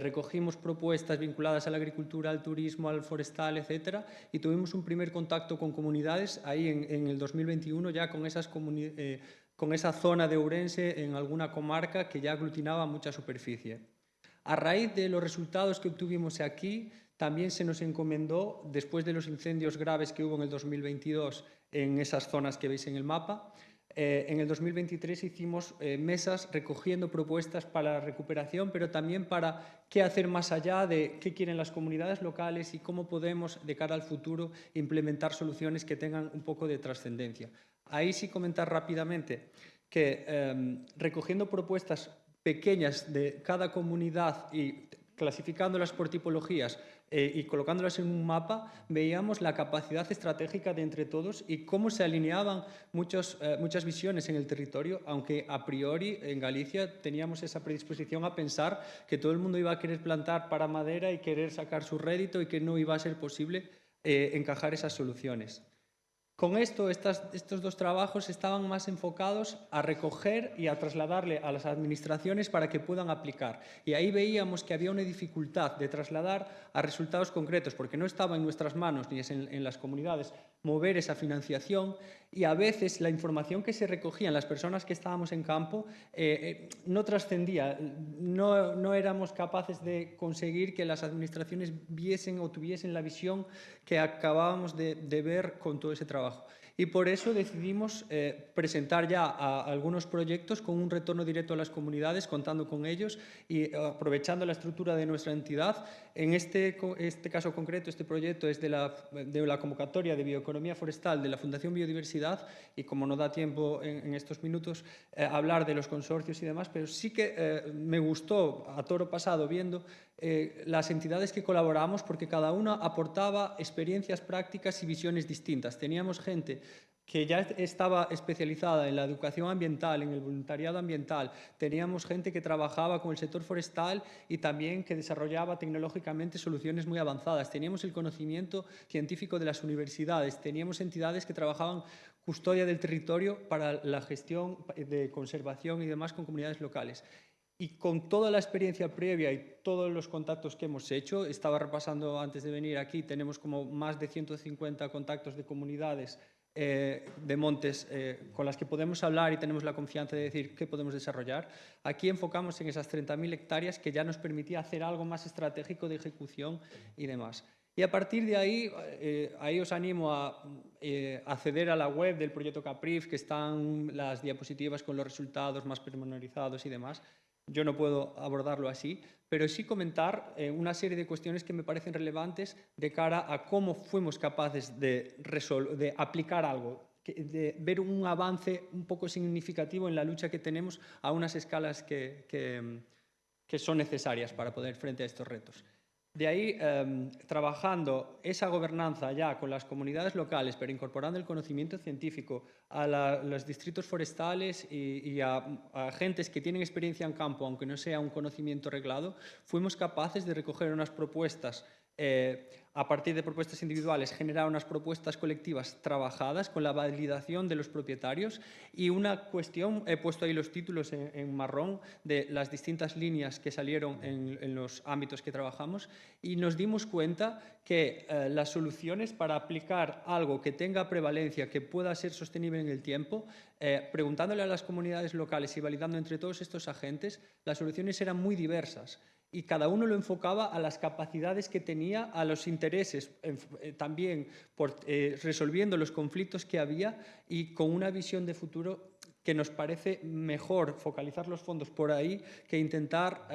recogimos propuestas vinculadas a la agricultura, al turismo, al forestal, etc. Y tuvimos un primer contacto con comunidades ahí en el 2021 ya con esa zona de Ourense en alguna comarca que ya aglutinaba mucha superficie. A raíz de los resultados que obtuvimos aquí, también se nos encomendó, después de los incendios graves que hubo en el 2022 en esas zonas que veis en el mapa, en el 2023 hicimos mesas recogiendo propuestas para la recuperación, pero también para qué hacer más allá de qué quieren las comunidades locales y cómo podemos, de cara al futuro, implementar soluciones que tengan un poco de trascendencia. Ahí sí comentar rápidamente que recogiendo propuestas pequeñas de cada comunidad y clasificándolas por tipologías y colocándolas en un mapa, veíamos la capacidad estratégica de entre todos y cómo se alineaban muchas visiones en el territorio, aunque a priori en Galicia teníamos esa predisposición a pensar que todo el mundo iba a querer plantar para madera y querer sacar su rédito y que no iba a ser posible encajar esas soluciones. Con esto, estos dos trabajos estaban más enfocados a recoger y a trasladarle a las administraciones para que puedan aplicar. Y ahí veíamos que había una dificultad de trasladar a resultados concretos, porque no estaba en nuestras manos ni en las comunidades mover esa financiación y a veces la información que se recogía en las personas que estábamos en campo no trascendía, no éramos capaces de conseguir que las administraciones viesen o tuviesen la visión que acabábamos de ver con todo ese trabajo. Y por eso decidimos presentar ya a algunos proyectos con un retorno directo a las comunidades, contando con ellos y aprovechando la estructura de nuestra entidad. En este caso concreto, este proyecto es de la convocatoria de bioeconomía forestal de la Fundación Biodiversidad y como no da tiempo en estos minutos hablar de los consorcios y demás, pero sí que me gustó a toro pasado viendo las entidades que colaboramos porque cada una aportaba experiencias prácticas y visiones distintas. Teníamos gente que ya estaba especializada en la educación ambiental, en el voluntariado ambiental. Teníamos gente que trabajaba con el sector forestal y también que desarrollaba tecnológicamente soluciones muy avanzadas. Teníamos el conocimiento científico de las universidades. Teníamos entidades que trabajaban custodia del territorio para la gestión de conservación y demás con comunidades locales. Y con toda la experiencia previa y todos los contactos que hemos hecho, estaba repasando antes de venir aquí, tenemos como más de 150 contactos de comunidades de montes con las que podemos hablar y tenemos la confianza de decir qué podemos desarrollar. Aquí enfocamos en esas 30.000 hectáreas que ya nos permitía hacer algo más estratégico de ejecución y demás. Y a partir de ahí, ahí os animo a acceder a la web del proyecto CAPRIF, que están las diapositivas con los resultados más pormenorizados y demás. Yo no puedo abordarlo así, pero sí comentar una serie de cuestiones que me parecen relevantes de cara a cómo fuimos capaces de aplicar algo, de ver un avance un poco significativo en la lucha que tenemos a unas escalas que son necesarias para poder frente a estos retos. De ahí, trabajando esa gobernanza ya con las comunidades locales, pero incorporando el conocimiento científico a los distritos forestales y a agentes que tienen experiencia en campo, aunque no sea un conocimiento reglado, fuimos capaces de recoger unas propuestas, a partir de propuestas individuales, generar unas propuestas colectivas trabajadas con la validación de los propietarios y una cuestión, he puesto ahí los títulos en marrón de las distintas líneas que salieron en los ámbitos que trabajamos y nos dimos cuenta que las soluciones para aplicar algo que tenga prevalencia, que pueda ser sostenible en el tiempo, preguntándole a las comunidades locales y validando entre todos estos agentes, las soluciones eran muy diversas. Y cada uno lo enfocaba a las capacidades que tenía, a los intereses, también resolviendo los conflictos que había y con una visión de futuro que nos parece mejor focalizar los fondos por ahí que intentar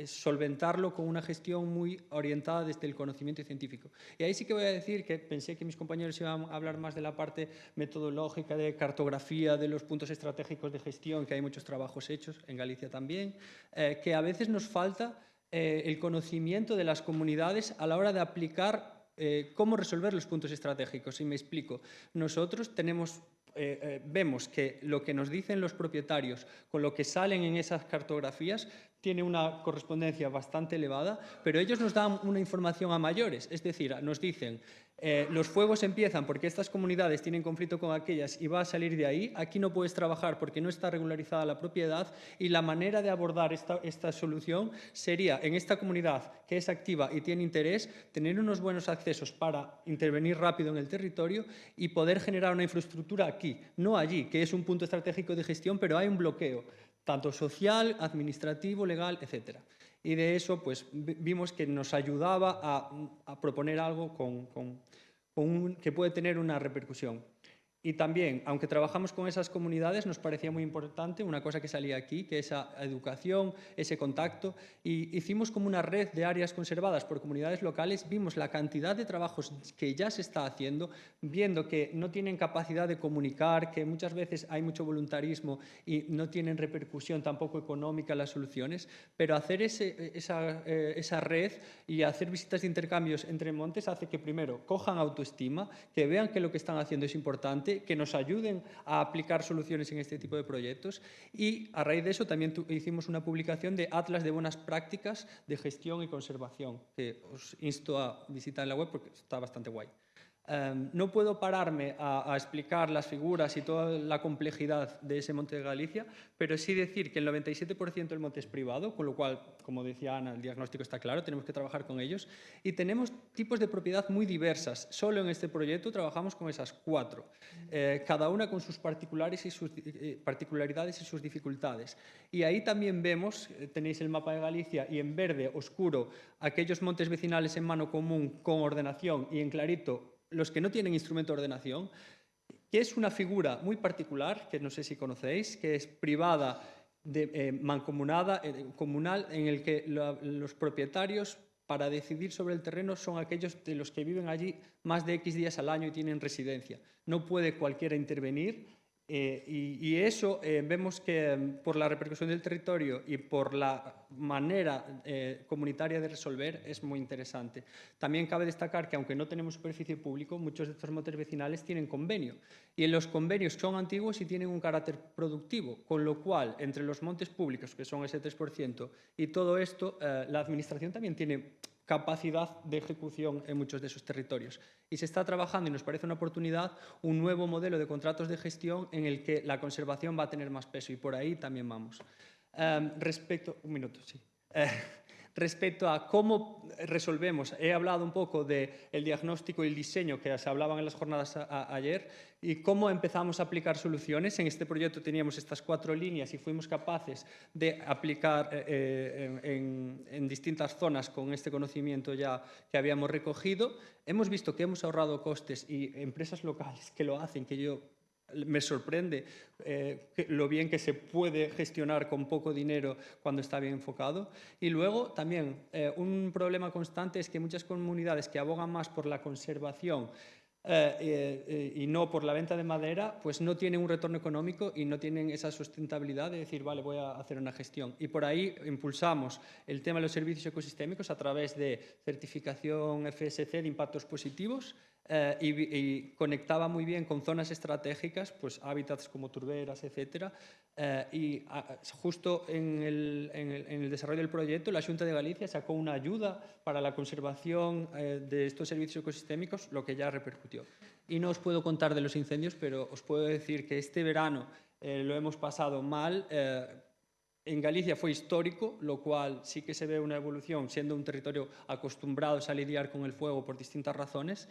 solventarlo con una gestión muy orientada desde el conocimiento científico. Y ahí sí que voy a decir que pensé que mis compañeros iban a hablar más de la parte metodológica, de cartografía, de los puntos estratégicos de gestión, que hay muchos trabajos hechos, en Galicia también, que a veces nos falta el conocimiento de las comunidades a la hora de aplicar cómo resolver los puntos estratégicos. Y me explico. Nosotros tenemos... vemos que lo que nos dicen los propietarios con lo que salen en esas cartografías tiene una correspondencia bastante elevada, pero ellos nos dan una información a mayores, es decir, nos dicen los fuegos empiezan porque estas comunidades tienen conflicto con aquellas y va a salir de ahí, aquí no puedes trabajar porque no está regularizada la propiedad y la manera de abordar esta solución sería en esta comunidad que es activa y tiene interés, tener unos buenos accesos para intervenir rápido en el territorio y poder generar una infraestructura aquí, no allí, que es un punto estratégico de gestión, pero hay un bloqueo, tanto social, administrativo, legal, etc. Y de eso pues, vimos que nos ayudaba a proponer algo que puede tener una repercusión. Y también, aunque trabajamos con esas comunidades, nos parecía muy importante una cosa que salía aquí, que es esa educación, ese contacto, y hicimos como una red de áreas conservadas por comunidades locales, vimos la cantidad de trabajos que ya se está haciendo, viendo que no tienen capacidad de comunicar, que muchas veces hay mucho voluntarismo y no tienen repercusión tampoco económica las soluciones, pero hacer esa red y hacer visitas de intercambios entre montes hace que primero cojan autoestima, que vean que lo que están haciendo es importante, que nos ayuden a aplicar soluciones en este tipo de proyectos y a raíz de eso también hicimos una publicación de Atlas de buenas prácticas de gestión y conservación que os insto a visitar en la web porque está bastante guay. No puedo pararme a explicar las figuras y toda la complejidad de ese monte de Galicia, pero sí decir que el 97% del monte es privado, con lo cual, como decía Ana, el diagnóstico está claro, tenemos que trabajar con ellos y tenemos tipos de propiedad muy diversas. Solo en este proyecto trabajamos con esas 4, cada una con sus particularidades y sus dificultades. Y ahí también vemos, tenéis el mapa de Galicia y en verde oscuro aquellos montes vecinales en mano común con ordenación y en clarito los que no tienen instrumento de ordenación, que es una figura muy particular, que no sé si conocéis, que es privada, mancomunada, comunal, en el que los propietarios para decidir sobre el terreno son aquellos de los que viven allí más de X días al año y tienen residencia. No puede cualquiera intervenir. Y eso vemos que por la repercusión del territorio y por la manera comunitaria de resolver es muy interesante. También cabe destacar que aunque no tenemos superficie pública, muchos de estos montes vecinales tienen convenio y en los convenios son antiguos y tienen un carácter productivo, con lo cual entre los montes públicos, que son ese 3%, y todo esto, la administración también tiene capacidad de ejecución en muchos de esos territorios. Y se está trabajando, y nos parece una oportunidad, un nuevo modelo de contratos de gestión en el que la conservación va a tener más peso, y por ahí también vamos. Respecto a cómo resolvemos, he hablado un poco del diagnóstico y el diseño que se hablaban en las jornadas ayer y cómo empezamos a aplicar soluciones. En este proyecto teníamos estas 4 líneas y fuimos capaces de aplicar en distintas zonas con este conocimiento ya que habíamos recogido. Hemos visto que hemos ahorrado costes y empresas locales que lo hacen, que yo me sorprende lo bien que se puede gestionar con poco dinero cuando está bien enfocado. Y luego también un problema constante es que muchas comunidades que abogan más por la conservación y no por la venta de madera, pues no tienen un retorno económico y no tienen esa sustentabilidad de decir, vale, voy a hacer una gestión. Y por ahí impulsamos el tema de los servicios ecosistémicos a través de certificación FSC de impactos positivos, y conectaba muy bien con zonas estratégicas, pues hábitats como turberas, etcétera. Y justo en el desarrollo del proyecto, la Xunta de Galicia sacó una ayuda para la conservación de estos servicios ecosistémicos, lo que ya repercutió. Y no os puedo contar de los incendios, pero os puedo decir que este verano lo hemos pasado mal. En Galicia fue histórico, lo cual sí que se ve una evolución, siendo un territorio acostumbrados a lidiar con el fuego por distintas razones.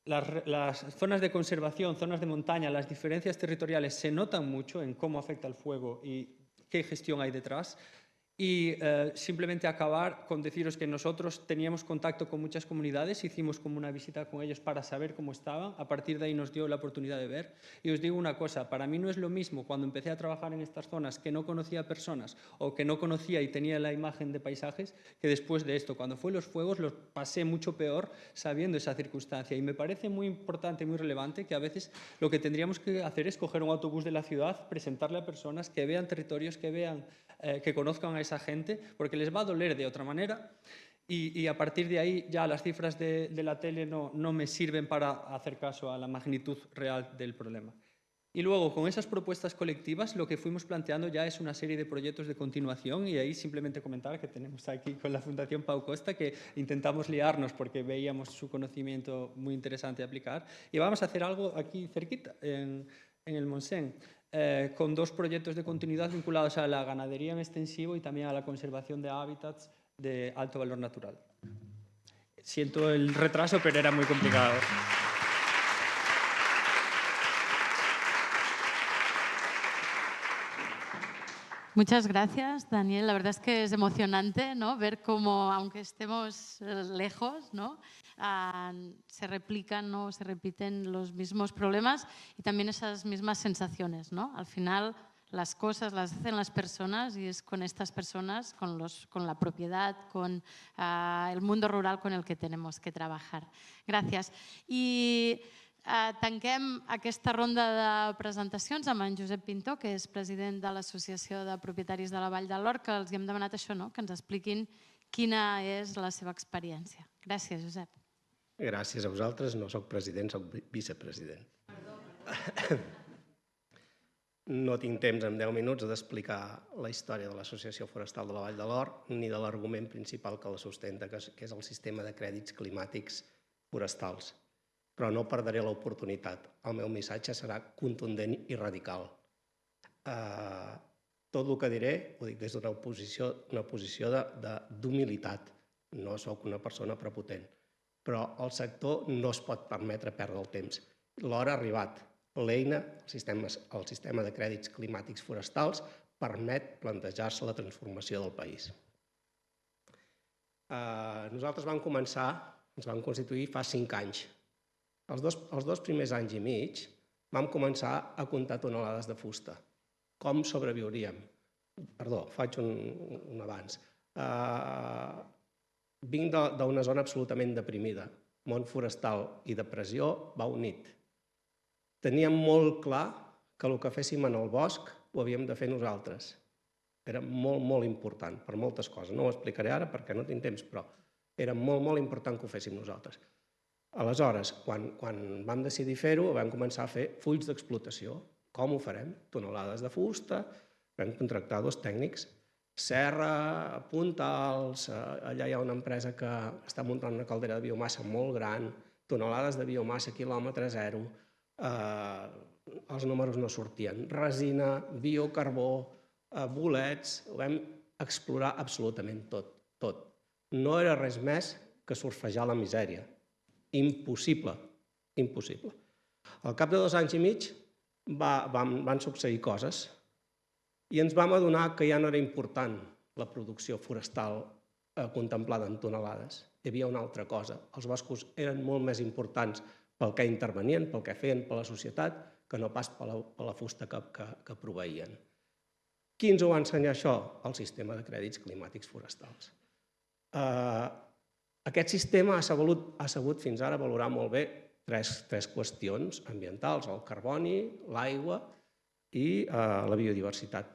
Las zonas de conservación, zonas de montaña, las diferencias territoriales se notan mucho en cómo afecta el fuego y qué gestión hay detrás. Y simplemente acabar con deciros que nosotros teníamos contacto con muchas comunidades, hicimos como una visita con ellos para saber cómo estaban, a partir de ahí nos dio la oportunidad de ver. Y os digo una cosa, para mí no es lo mismo cuando empecé a trabajar en estas zonas que no conocía personas o que no conocía y tenía la imagen de paisajes, que después de esto. Cuando fue los fuegos los pasé mucho peor sabiendo esa circunstancia. Y me parece muy importante y muy relevante que a veces lo que tendríamos que hacer es coger un autobús de la ciudad, presentarle a personas que vean territorios, que vean, que conozcan a esa gente, porque les va a doler de otra manera y a partir de ahí ya las cifras de la tele no me sirven para hacer caso a la magnitud real del problema. Y luego, con esas propuestas colectivas, lo que fuimos planteando ya es una serie de proyectos de continuación y ahí simplemente comentar que tenemos aquí con la Fundación Pau Costa que intentamos liarnos porque veíamos su conocimiento muy interesante de aplicar y vamos a hacer algo aquí cerquita, en el Montseny. Con 2 proyectos de continuidad vinculados a la ganadería en extensivo y también a la conservación de hábitats de alto valor natural. Siento el retraso, pero era muy complicado. Muchas gracias, Daniel. La verdad es que es emocionante, ¿no? Ver cómo, aunque estemos lejos, ¿no? Se replican, ¿no? Se repiten los mismos problemas y también esas mismas sensaciones, ¿no? Al final, las cosas las hacen las personas y es con estas personas, con la propiedad, con el mundo rural con el que tenemos que trabajar. Gràcies. I tanquem aquesta ronda de presentacions amb en Josep Pintó, que és president de l'Associació de Propietaris de la Vall de l'Or, que els hem demanat això, no? Que ens expliquin quina és la seva experiència. Gràcies, Josep. Gràcies a vosaltres. No soc president, soc vicepresident. No tinc temps en 10 minuts d'explicar la història de l'Associació Forestal de la Vall de l'Or ni de l'argument principal que la sustenta, que és el sistema de crèdits climàtics forestals. Però no perdré l'oportunitat. El meu missatge serà contundent i radical. Tot el que diré ho dic des d'una posició d'humilitat. No sóc una persona prepotent. Però el sector no es pot permetre perdre el temps. L'hora ha arribat. L'eina, el sistema de crèdits climàtics forestals, permet plantejar-se la transformació del país. Nosaltres ens vam constituir fa 5 anys. Els dos primers anys i mig vam començar a comptar tonelades de fusta. Com sobreviuríem? Perdó, faig un abans. Vinc d'una zona absolutament deprimida. Món forestal i depressió va unit. Teníem molt clar que el que féssim en el bosc ho havíem de fer nosaltres. Era molt, molt important per moltes coses. No ho explicaré ara perquè no tinc temps, però era molt, molt important que ho féssim nosaltres. Aleshores, quan vam decidir fer-ho, vam començar a fer fulls d'explotació. Com ho farem? Tonelades de fusta, vam contractar 2 tècnics Serra, Puntals, allà hi ha una empresa que està muntant una caldera de biomassa molt gran, tonelades de biomassa, quilòmetre zero, els números no sortien. Resina, biocarbó, bolets, ho vam explorar absolutament tot. No era res més que surfejar la misèria. Impossible, impossible. Al cap de 2 anys i mig van succeir coses i ens vam adonar que ja no era important la producció forestal contemplada en tonelades. Hi havia una altra cosa. Els boscos eren molt més importants pel que intervenien, pel que feien per la societat, que no pas per la fusta que proveïen. Qui ens ho va ensenyar això? El sistema de crèdits climàtics forestals. Aquest sistema ha sabut fins ara valorar molt bé tres qüestions ambientals, el carboni, l'aigua i la biodiversitat.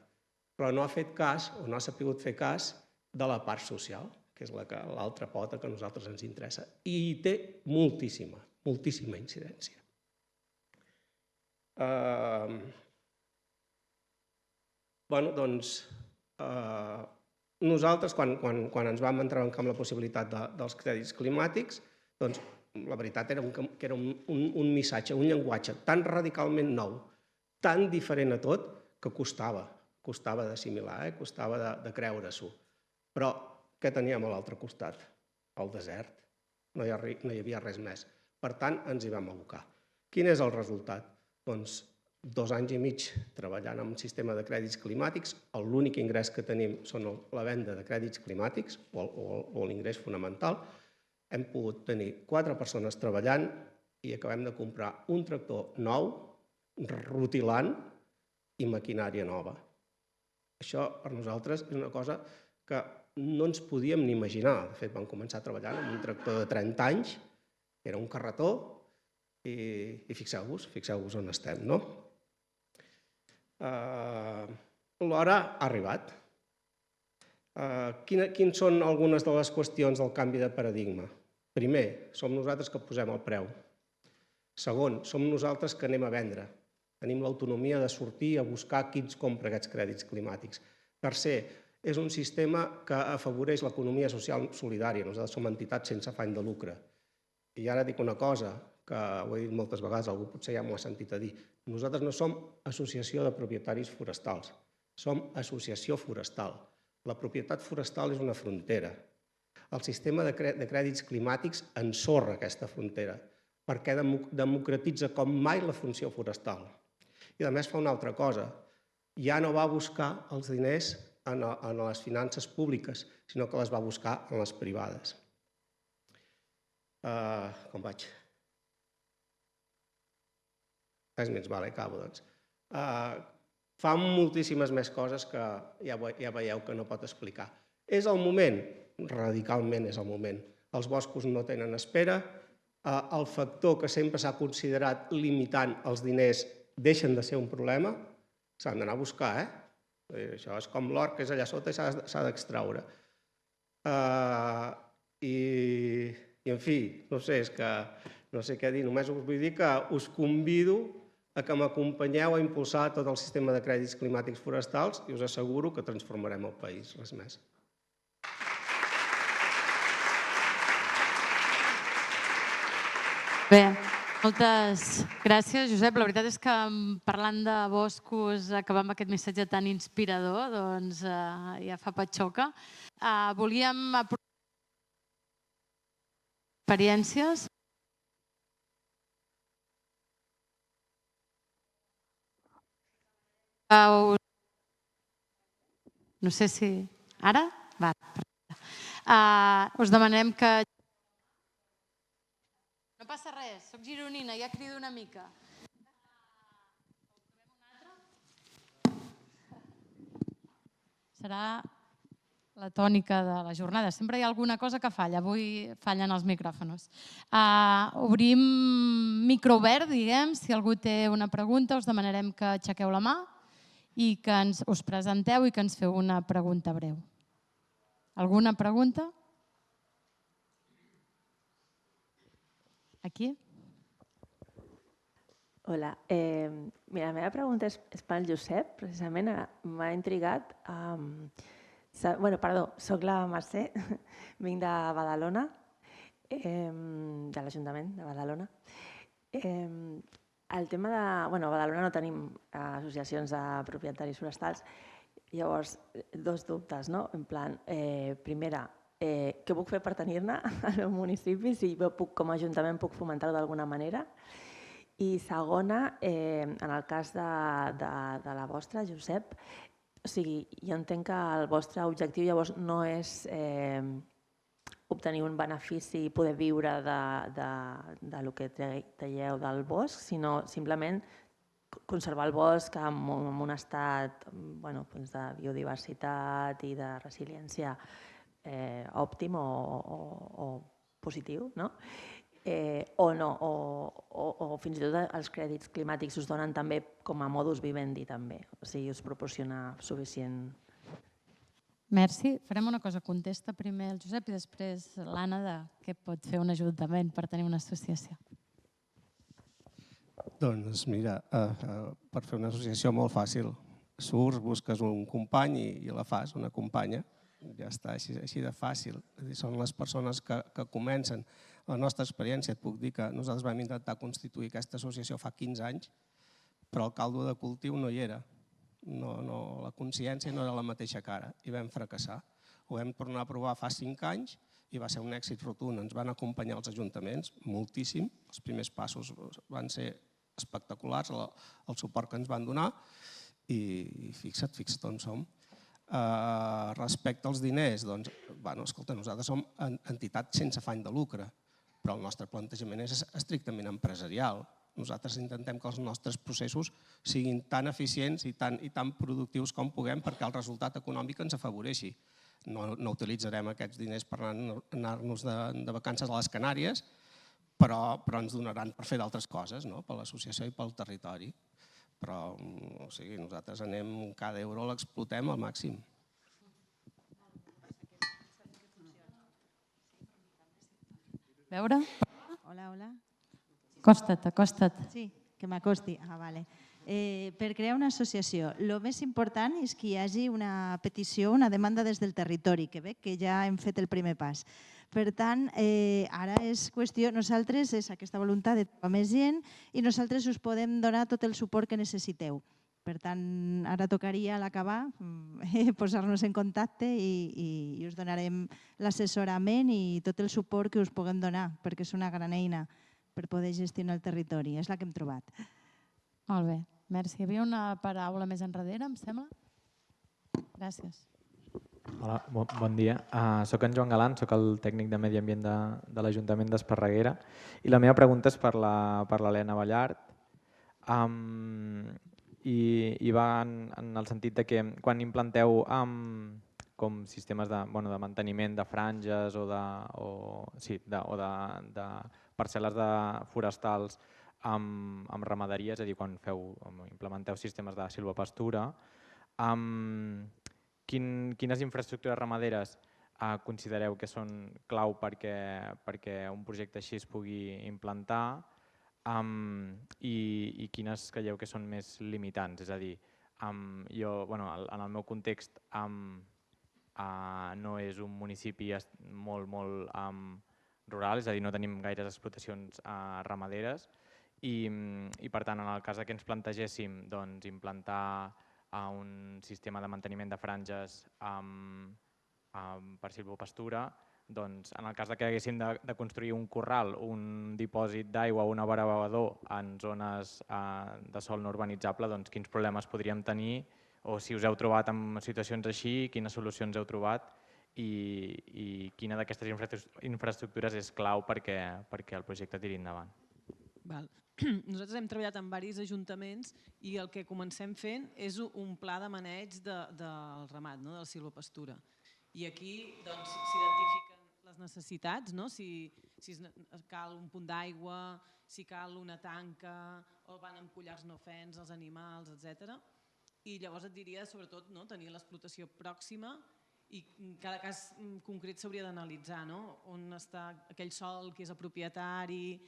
Però no ha fet cas, o no ha sabut fer cas, de la part social, que és l'altra pota que a nosaltres ens interessa. I hi té moltíssima incidència. Nosaltres, quan ens vam entrebancar amb la possibilitat dels crèdits climàtics, doncs la veritat era que era un missatge, un llenguatge tan radicalment nou, tan diferent a tot, que costava d'assimilar, costava de creure-s'ho. Però què teníem a l'altre costat? El desert. No hi havia res més. Per tant, ens hi vam abocar. Quin és el resultat? Doncs 2 anys i mig treballant en un sistema de crèdits climàtics, l'únic ingrés que tenim són la venda de crèdits climàtics, o l'ingrés fonamental. Hem pogut tenir 4 persones treballant i acabem de comprar un tractor nou, rutilant i maquinària nova. Això per nosaltres és una cosa que no ens podíem ni imaginar. De fet, vam començar treballant amb un tractor de 30 anys, que era un carretó, i fixeu-vos on estem, no? L'hora ha arribat. Quines són algunes de les qüestions del canvi de paradigma? Primer, som nosaltres que posem el preu. Segon, som nosaltres que anem a vendre. Tenim l'autonomia de sortir a buscar qui ens compra aquests crèdits climàtics. Tercer, és un sistema que afavoreix l'economia social solidària. Nosaltres som entitats sense afany de lucre. I ara dic una cosa, que ho he dit moltes vegades, algú potser ja m'ho ha sentit a dir. Nosaltres no som associació de propietaris forestals, som associació forestal. La propietat forestal és una frontera. El sistema de crèdits climàtics ensorra aquesta frontera, perquè democratitza com mai la funció forestal. I a més fa una altra cosa, ja no va buscar els diners en les finances públiques, sinó que les va buscar en les privades. Com vaig? 3 minuts, vale, acabo, doncs. Fa moltíssimes més coses que ja veieu que no pot explicar. És el moment? Radicalment és el moment. Els boscos no tenen espera, el factor que sempre s'ha considerat limitant els diners deixen de ser un problema, s'han d'anar a buscar, Això és com l'or que és allà sota i s'ha d'extraure. I, en fi, no sé, és que no sé què dir, només us vull dir que us convido a que m'acompanyeu a impulsar tot el sistema de crèdits climàtics forestals i us asseguro que transformarem el país, res més. Bé, moltes gràcies, Josep. La veritat és que parlant de boscos, acabar amb aquest missatge tan inspirador, doncs ja fa patxoca. Volíem experiències. No sé si... Ara? Va, perfecte. Us demanem que... No passa res, soc gironina, ja crido una mica. Serà la tònica de la jornada. Sempre hi ha alguna cosa que falla, avui fallen els micròfons. Obrim micro obert, diguem, si algú té una pregunta us demanarem que aixequeu la mà i que us presenteu i que ens feu una pregunta breu. Alguna pregunta? Aquí? Hola. La meva pregunta és pel Josep. Precisament m'ha intrigat Perdó, soc la Mercè, vinc de Badalona, de l'Ajuntament de Badalona. El tema de... A Badalona no tenim associacions de propietaris forestals, llavors, dos dubtes, no? En plan, primera, què puc fer per tenir-ne al meu municipi, si com a Ajuntament puc fomentar-ho d'alguna manera? I segona, en el cas de la vostra, Josep, o sigui, jo entenc que el vostre objectiu llavors no és obtenir un benefici i poder viure del que traieu del bosc, sinó simplement conservar el bosc en un estat de biodiversitat i de resiliència òptim o positiu, no? O no, o fins i tot els crèdits climàtics us donen també com a modus vivendi també, o sigui, us proporciona suficient. Merci. Farem una cosa, contesta primer el Josep i després l'Anna de què pot fer un ajuntament per tenir una associació. Doncs mira, per fer una associació molt fàcil. Surts, busques un company i la fas, una companya. Ja està, així de fàcil. Són les persones que comencen. La nostra experiència, et puc dir que nosaltres vam intentar constituir aquesta associació fa 15 anys, però el caldo de cultiu no hi era. La consciència no era la mateixa cara i vam fracassar. Ho vam tornar a provar fa 5 anys i va ser un èxit rotund. Ens van acompanyar els ajuntaments moltíssim. Els primers passos van ser espectaculars, el suport que ens van donar i fixa't on som. Respecte als diners, doncs, escolta, nosaltres som entitat sense afany de lucre, però el nostre plantejament és estrictament empresarial. Nosaltres intentem que els nostres processos siguin tan eficients i tan productius com puguem perquè el resultat econòmic ens afavoreixi. No utilitzarem aquests diners per anar-nos de vacances a les Canàries, però ens donaran per fer d'altres coses, per l'associació i pel territori. Però nosaltres anem, cada euro l'explotem al màxim. Veure? Hola. Acosta't. Sí, que m'acosti. Vale. Per crear una associació, el més important és que hi hagi una petició, una demanda des del territori, que veig que ja hem fet el primer pas. Per tant, ara és qüestió, nosaltres és aquesta voluntat de trobar més gent i nosaltres us podem donar tot el suport que necessiteu. Per tant, ara tocaria a l'acabar posar-nos en contacte i us donarem l'assessorament i tot el suport que us puguem donar, perquè és una gran eina per poder gestionar el territori. És la que hem trobat. Molt bé, merci. Hi havia una paraula més enrere, em sembla? Gràcies. Hola, bon dia. Soc en Joan Galant, soc el tècnic de Medi Ambient de l'Ajuntament d'Esparreguera i la meva pregunta és per l'Helena Ballart i va en el sentit de que quan implanteu com sistemes de manteniment de franges o de parcel·les forestals amb ramaderia, és a dir, quan implementeu sistemes de silvopastura, quines infraestructures ramaderes considereu que són clau perquè un projecte així es pugui implantar i quines creieu que són més limitants? És a dir, jo, en el meu context, no és un municipi molt rural, és a dir, no tenim gaires explotacions ramaderes i per tant, en el cas que ens plantegéssim implantar un sistema de manteniment de franges per silvopastura, doncs en el cas que haguéssim de construir un corral, un dipòsit d'aigua o un abeurador en zones de sòl no urbanitzable, doncs quins problemes podríem tenir o si us heu trobat en situacions així, quines solucions heu trobat i quina d'aquestes infraestructures és clau perquè el projecte tiri endavant. Nosaltres hem treballat amb diversos ajuntaments i el que comencem fent és un pla de maneig del ramat, de la silvopastura. I aquí s'identifiquen les necessitats, si cal un punt d'aigua, si cal una tanca, o van amb collars no fens els animals, etc. I llavors et diria, sobretot, tenir l'explotació pròxima i cada cas concret s'hauria d'analitzar, no? On està aquell sòl, qui és el propietari,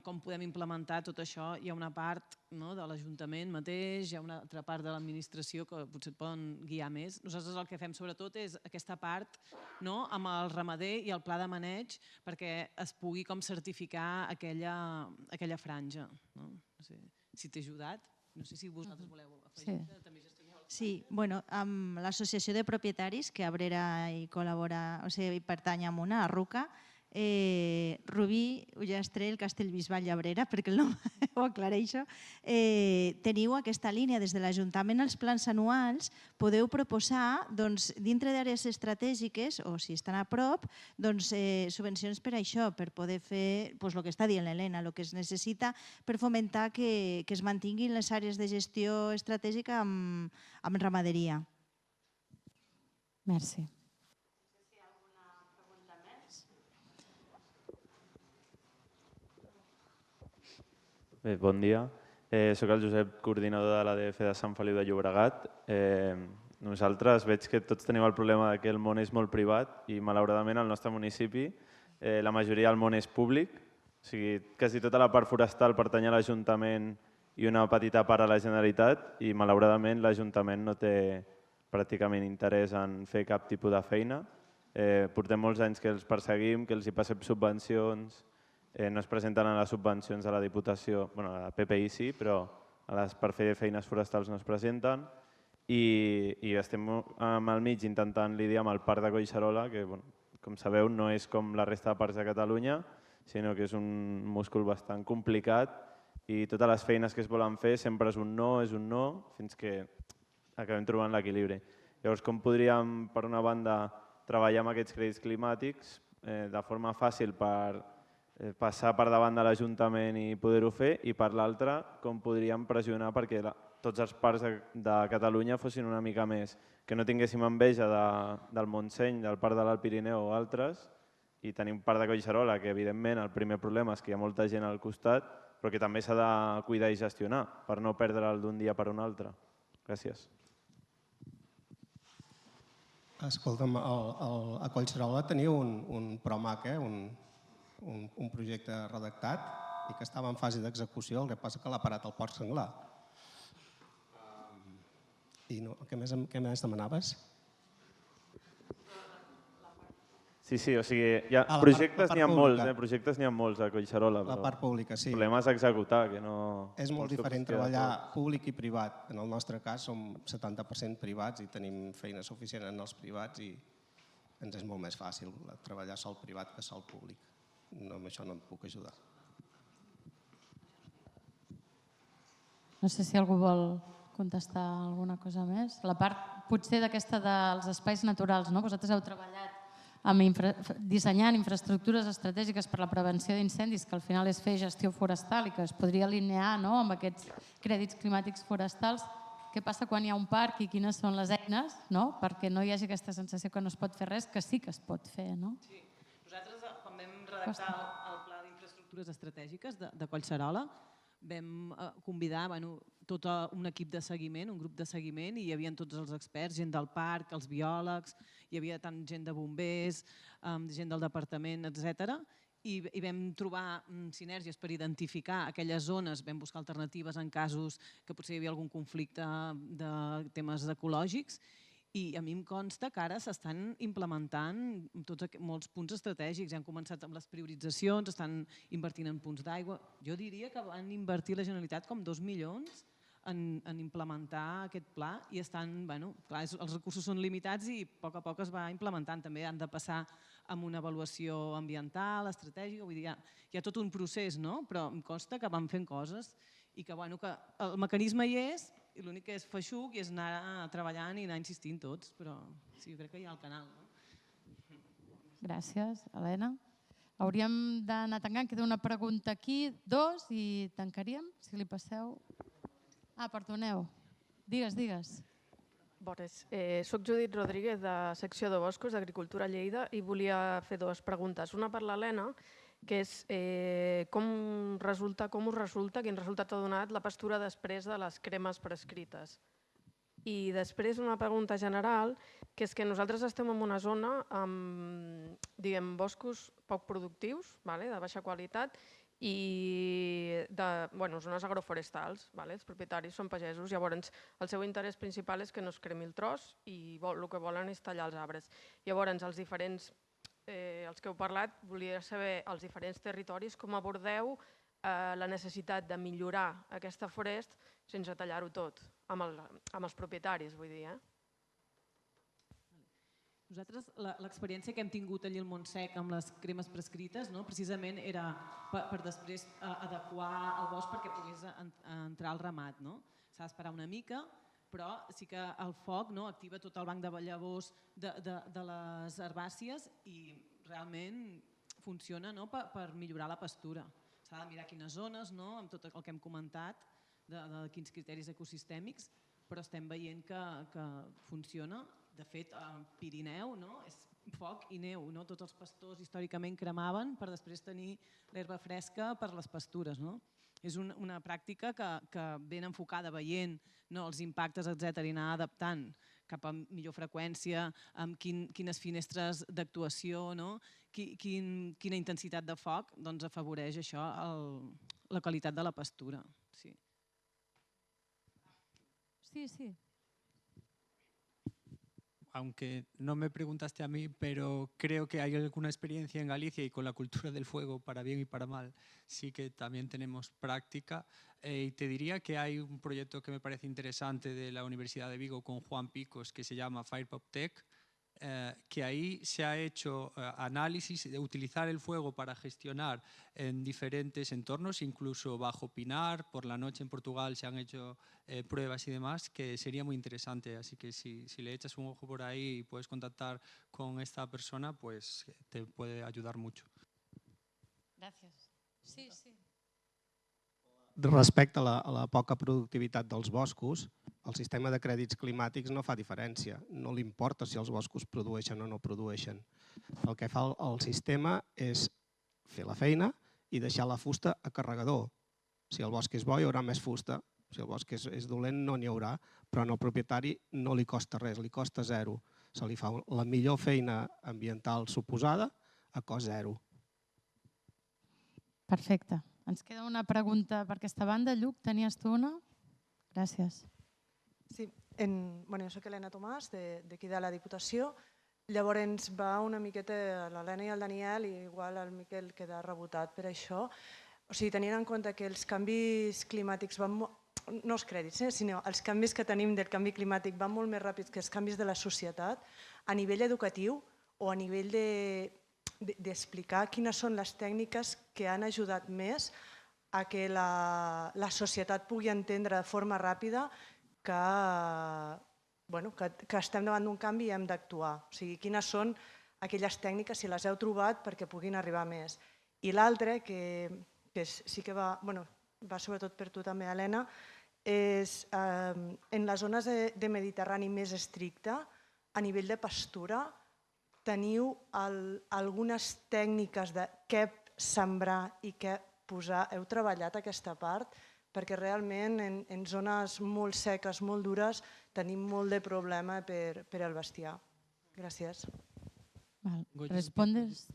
com podem implementar tot això. Hi ha una part de l'Ajuntament mateix, hi ha una altra part de l'administració que potser et poden guiar més. Nosaltres el que fem sobretot és aquesta part amb el ramader i el pla de maneig perquè es pugui com certificar aquella franja. No sé si t'he ajudat. No sé si vosaltres voleu afegir que també gestioneu. Sí, amb l'Associació de Propietaris, que Abrera hi col·labora, o sigui, hi pertany a una, a RUCA, Rubí, Ullastrell, Castellbisbal i Abrera, perquè el nom ho aclareixo, teniu aquesta línia des de l'Ajuntament als plans anuals, podeu proposar dintre d'àrees estratègiques, o si estan a prop, subvencions per això, per poder fer el que està dient l'Helena, el que es necessita per fomentar que es mantinguin les àrees de gestió estratègica amb ramaderia. Merci. Bé, bon dia. Soc el Josep, coordinador de l'ADF de Sant Feliu de Llobregat. Nosaltres veig que tots tenim el problema que el món és molt privat i malauradament al nostre municipi la majoria del món és públic. O sigui, quasi tota la part forestal pertany a l'Ajuntament i una petita part a la Generalitat i malauradament l'Ajuntament no té pràcticament interès en fer cap tipus de feina. Portem molts anys que els perseguim, que els hi passem subvencions, no es presenten a les subvencions de la Diputació, bueno, a la PPI sí, però per fer feines forestals no es presenten i estem al mig intentant lidiar amb el parc de Collserola, que com sabeu no és com la resta de parcs de Catalunya, sinó que és un múscul bastant complicat i totes les feines que es volen fer sempre és un no, fins que acabem trobant l'equilibri. Llavors, com podríem, per una banda, treballar amb aquests crèdits climàtics de forma fàcil per passar per davant de l'Ajuntament i poder-ho fer, i per l'altra, com podríem pressionar perquè tots els parcs de Catalunya fossin una mica més, que no tinguéssim enveja del Montseny, del Parc de l'Alt Pirineu o altres, i tenim Parc de Collserola, que evidentment el primer problema és que hi ha molta gent al costat, però que també s'ha de cuidar i gestionar per no perdre'l d'un dia per un altre. Gràcies. Escolta'm, a Collserola teniu un PROMAC, un projecte redactat i que estava en fase d'execució, el que passa que l'ha parat el Port Senglar. I què més demanaves? Sí, o sigui, projectes n'hi ha molts a Collserola, La part pública, sí. El problema és executar, que no... És molt diferent treballar públic i privat. En el nostre cas som 70% privats i tenim feina suficient en els privats i ens és molt més fàcil treballar sol privat que sol públic. Amb això no et puc ajudar. No sé si algú vol contestar alguna cosa més. La part potser d'aquesta dels espais naturals, no? Vosaltres heu treballat dissenyant infraestructures estratègiques per la prevenció d'incendis, que al final és fer gestió forestal i que es podria alinear amb aquests crèdits climàtics forestals. Què passa quan hi ha un parc i quines són les eines perquè no hi hagi aquesta sensació que no es pot fer res, que sí que es pot fer, no? Sí. Nosaltres, quan vam redactar el Pla d'Infraestructures Estratègiques de Collserola, vam convidar tot un equip de seguiment, un grup de seguiment, i hi havia tots els experts, gent del parc, els biòlegs, hi havia tant gent de bombers, gent del departament, etc. I vam trobar sinergies per identificar aquelles zones, vam buscar alternatives en casos que potser hi havia algun conflicte de temes ecològics, i a mi em consta que ara s'estan implementant molts punts estratègics, ja han començat amb les prioritzacions, estan invertint en punts d'aigua. Jo diria que van invertir la Generalitat com 2 milions en implementar aquest pla i estan, clar, els recursos són limitats i a poc es va implementant. També han de passar amb una avaluació ambiental, estratègica, vull dir, hi ha tot un procés, però em consta que van fent coses i que el mecanisme hi és i l'únic que és feixuc i és anar treballant i anar insistint tots, però sí, jo crec que hi ha el canal. Gràcies, Helena. Hauríem d'anar tancant, queda una pregunta aquí, 2, i tancaríem, si li passeu. Perdoneu. Digues. Bones. Soc Judit Rodríguez, de secció de Boscos d'Agricultura Lleida, i volia fer 2 preguntes. Una per l'Helena, que és com us resulta, quin resultat ha donat la pastura després de les cremes prescrites? I després una pregunta general, que és que nosaltres estem en una zona amb, diguem, boscos poc productius, de baixa qualitat, i de zones agroforestals. Els propietaris són pagesos, llavors el seu interès principal és que no es cremi el tros i el que volen és tallar els arbres. Llavors, els que heu parlat, volia saber els diferents territoris com abordeu la necessitat de millorar aquesta forest sense tallar-ho tot, amb els propietaris, vull dir. Nosaltres, l'experiència que hem tingut allí al Montsec amb les cremes prescrites, precisament era per després adequar el bosc perquè pogués entrar al ramat. S'ha d'esperar una mica, però sí que el foc activa tot el banc de llavors de les herbàcies i realment funciona per millorar la pastura. S'ha de mirar quines zones, amb tot el que hem comentat, de quins criteris ecosistèmics, però estem veient que funciona. De fet, al Pirineu és foc i neu. Tots els pastors històricament cremaven per després tenir l'herba fresca per les pastures. És una pràctica que ben enfocada, veient els impactes, etc., i anar adaptant cap a millor freqüència, amb quines finestres d'actuació, quina intensitat de foc, doncs afavoreix això la qualitat de la pastura. Sí. Aunque no me preguntaste a mí, pero creo que hay alguna experiencia en Galicia y con la cultura del fuego, para bien y para mal, sí que también tenemos práctica. Y te diría que hay un proyecto que me parece interesante de la Universidad de Vigo con Juan Picos que se llama Firepop Tech, que ahí se ha hecho análisis de utilizar el fuego para gestionar en diferentes entornos, incluso bajo pinar. Por la noche en Portugal se han hecho pruebas y demás, que sería muy interesante. Así que si le echas un ojo por ahí y puedes contactar con esta persona, pues te puede ayudar mucho. Gràcies. Sí. Respecte a la poca productivitat dels boscos, el sistema de crèdits climàtics no fa diferència. No li importa si els boscos produeixen o no produeixen. El que fa el sistema és fer la feina i deixar la fusta a carregador. Si el bosc és bo, hi haurà més fusta. Si el bosc és dolent, no n'hi haurà. Però al propietari no li costa res, li costa zero. Se li fa la millor feina ambiental suposada a cost zero. Perfecte. Ens queda una pregunta per aquesta banda. Lluc, tenies tu una? Gràcies. Sí, jo soc Helena Tomàs, d'aquí de la Diputació. Llavors va una miqueta l'Helena i el Daniel, i igual el Miquel queda rebotat per això. O sigui, tenint en compte que els canvis climàtics van no els crèdits, sinó els canvis que tenim del canvi climàtic van molt més ràpids que els canvis de la societat, a nivell educatiu o a nivell d'explicar quines són les tècniques que han ajudat més a que la societat pugui entendre de forma ràpida que estem davant d'un canvi i hem d'actuar. O sigui, quines són aquelles tècniques, si les heu trobat, perquè puguin arribar més. I l'altre, que sí que va sobretot per tu també, Helena, és en les zones de Mediterrani més estricte, a nivell de pastura, teniu algunes tècniques de què sembrar i què posar? Heu treballat aquesta part? Perquè realment en zones molt seques, molt dures, tenim molt de problema per al bestiar. Gràcies. ¿Respondes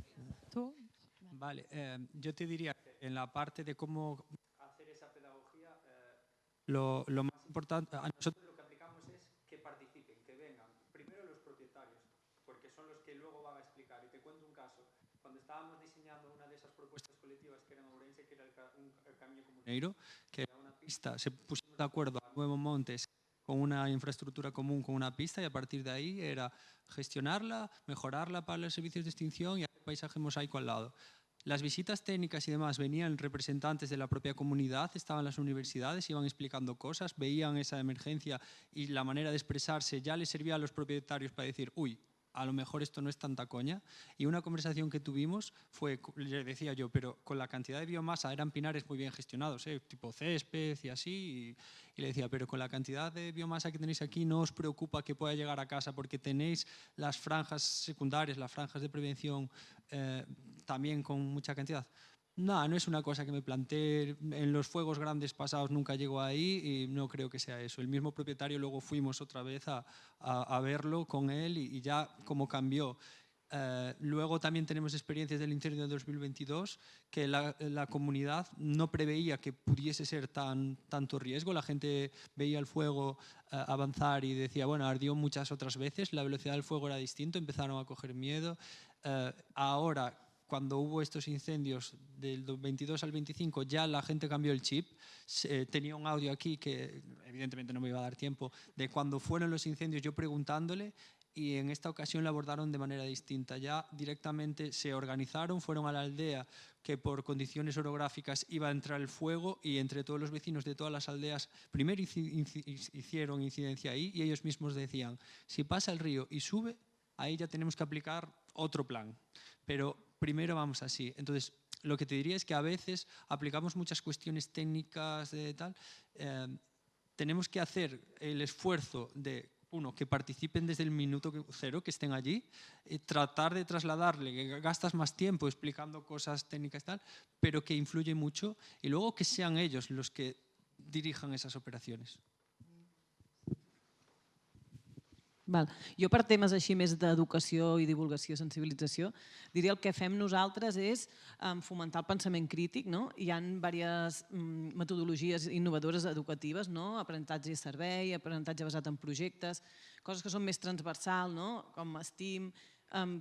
tú? Vale, yo te diría que en la parte de cómo hacer esa pedagogía, lo más importante, a nosotros lo que aplicamos es que participen, que vengan primero los propietarios, porque son los que luego van a explicar. Y te cuento un caso. Cuando estábamos diseñando una de esas propuestas colectivas que era en Ourense, que era el Camino Comuneiro, que era una pista, se pusieron de acuerdo a Nuevo Montes con una infraestructura común, con una pista, y a partir de ahí era gestionarla, mejorarla para los servicios de extinción y hacer paisaje mosaico al lado. Las visitas técnicas y demás venían representantes de la propia comunidad, estaban las universidades, iban explicando cosas, veían esa emergencia y la manera de expresarse ya les servía a los propietarios para decir, uy, a lo mejor esto no es tanta coña. Y una conversación que tuvimos fue, le decía yo, pero con la cantidad de biomasa eran pinares muy bien gestionados, tipo césped y así, y le decía, pero con la cantidad de biomasa que tenéis aquí no os preocupa que pueda llegar a casa porque tenéis las franjas secundarias, las franjas de prevención también con mucha cantidad. No, no es una cosa que me planteé. En los fuegos grandes pasados nunca llegó ahí y no creo que sea eso. El mismo propietario luego fuimos otra vez a verlo con él y ya como cambió. Luego también tenemos experiencias del incendio de 2022 que la comunidad no preveía que pudiese ser tanto riesgo. La gente veía el fuego avanzar y decía, bueno, ardió muchas otras veces, la velocidad del fuego era distinta, empezaron a coger miedo. Ahora, cuando hubo estos incendios del 22 al 25, ya la gente cambió el chip. Tenía un audio aquí que evidentemente no me iba a dar tiempo, de cuando fueron los incendios yo preguntándole, y en esta ocasión la abordaron de manera distinta. Ya directamente se organizaron, fueron a la aldea que por condiciones orográficas iba a entrar el fuego y entre todos los vecinos de todas las aldeas primero hicieron incidencia ahí y ellos mismos decían, si pasa el río y sube, ahí ya tenemos que aplicar otro plan. Pero primero vamos así. Entonces, lo que te diría es que a veces aplicamos muchas cuestiones técnicas de tal. Tenemos que hacer el esfuerzo de que participen desde el minuto cero, que estén allí, tratar de trasladarle, que gastas más tiempo explicando cosas técnicas y tal, pero que influye mucho, y luego que sean ellos los que dirijan esas operaciones. Val. Jo per temes així més d'educació i divulgació, sensibilització, diria el que fem nosaltres és fomentar el pensament crític. No? Hi ha diverses metodologies innovadores educatives, no? Aprenentatge i servei, aprenentatge basat en projectes, coses que són més transversals, no? Com STEAM,